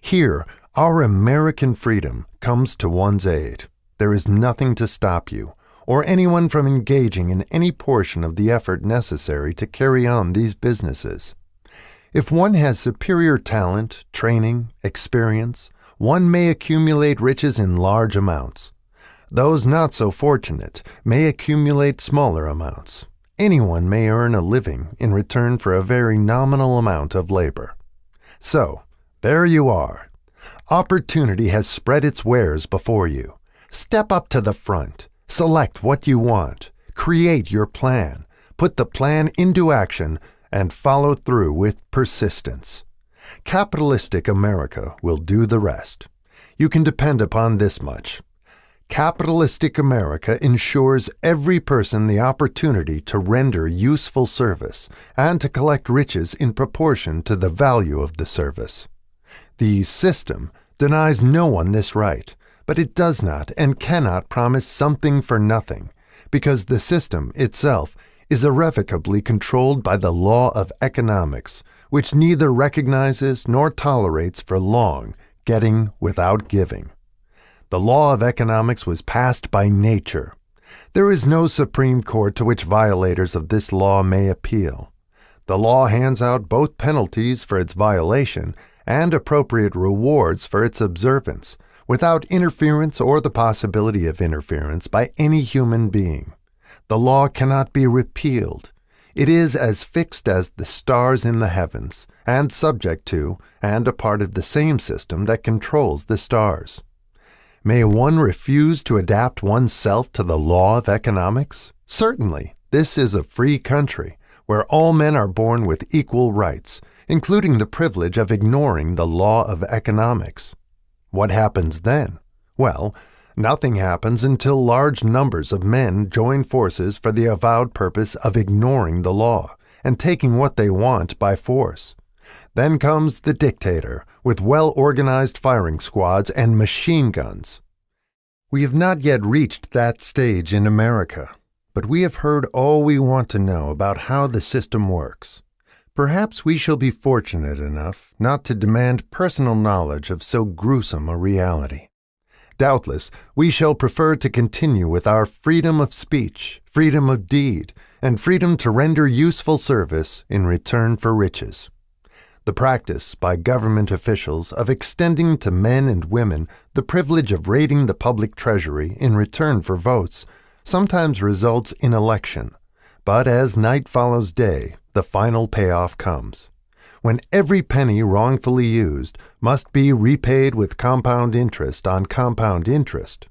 Here, our American freedom comes to one's aid. There is nothing to stop you, or anyone from engaging in any portion of the effort necessary to carry on these businesses. If one has superior talent, training, experience, one may accumulate riches in large amounts. Those not so fortunate may accumulate smaller amounts. Anyone may earn a living in return for a very nominal amount of labor. So, there you are. Opportunity has spread its wares before you. Step up to the front. Select what you want. Create your plan. Put the plan into action and follow through with persistence. Capitalistic America will do the rest. You can depend upon this much. Capitalistic America ensures every person the opportunity to render useful service and to collect riches in proportion to the value of the service. The system denies no one this right, but it does not and cannot promise something for nothing, because the system itself is irrevocably controlled by the law of economics, which neither recognizes nor tolerates for long getting without giving. The law of economics was passed by nature. There is no Supreme Court to which violators of this law may appeal. The law hands out both penalties for its violation and appropriate rewards for its observance, without interference or the possibility of interference by any human being. The law cannot be repealed. It is as fixed as the stars in the heavens, and subject to, and a part of the same system that controls the stars. May one refuse to adapt oneself to the law of economics? Certainly, this is a free country, where all men are born with equal rights, including the privilege of ignoring the law of economics. What happens then? Well, nothing happens until large numbers of men join forces for the avowed purpose of ignoring the law and taking what they want by force. Then comes the dictator with well-organized firing squads and machine guns. We have not yet reached that stage in America, but we have heard all we want to know about how the system works. Perhaps we shall be fortunate enough not to demand personal knowledge of so gruesome a reality. Doubtless, we shall prefer to continue with our freedom of speech, freedom of deed, and freedom to render useful service in return for riches. The practice by government officials of extending to men and women the privilege of raiding the public treasury in return for votes sometimes results in election, but as night follows day, the final payoff comes, when every penny wrongfully used must be repaid with compound interest on compound interest.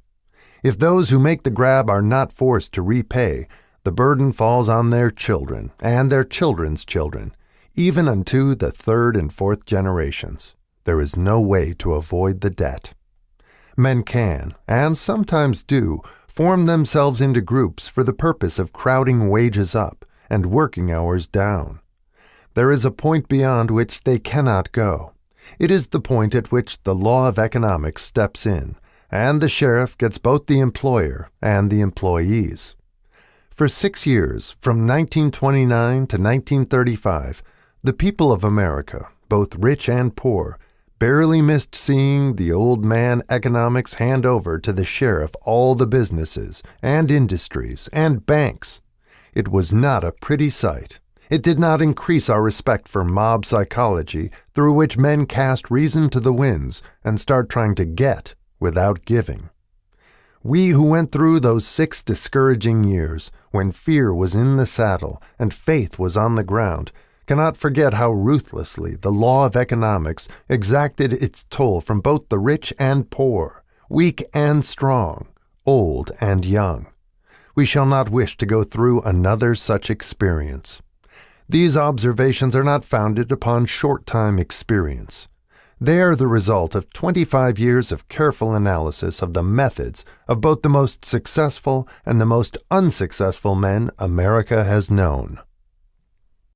If those who make the grab are not forced to repay, the burden falls on their children and their children's children, even unto the third and fourth generations. There is no way to avoid the debt. Men can, and sometimes do, form themselves into groups for the purpose of crowding wages up and working hours down. There is a point beyond which they cannot go. It is the point at which the law of economics steps in, and the sheriff gets both the employer and the employees. For 6 years, from 1929 to 1935, the people of America, both rich and poor, barely missed seeing the old man economics hand over to the sheriff all the businesses and industries and banks. It was not a pretty sight. It did not increase our respect for mob psychology, through which men cast reason to the winds and start trying to get without giving. We who went through those 6 discouraging years, when fear was in the saddle and faith was on the ground, cannot forget how ruthlessly the law of economics exacted its toll from both the rich and poor, weak and strong, old and young. We shall not wish to go through another such experience. These observations are not founded upon short-time experience. They are the result of 25 years of careful analysis of the methods of both the most successful and the most unsuccessful men America has known.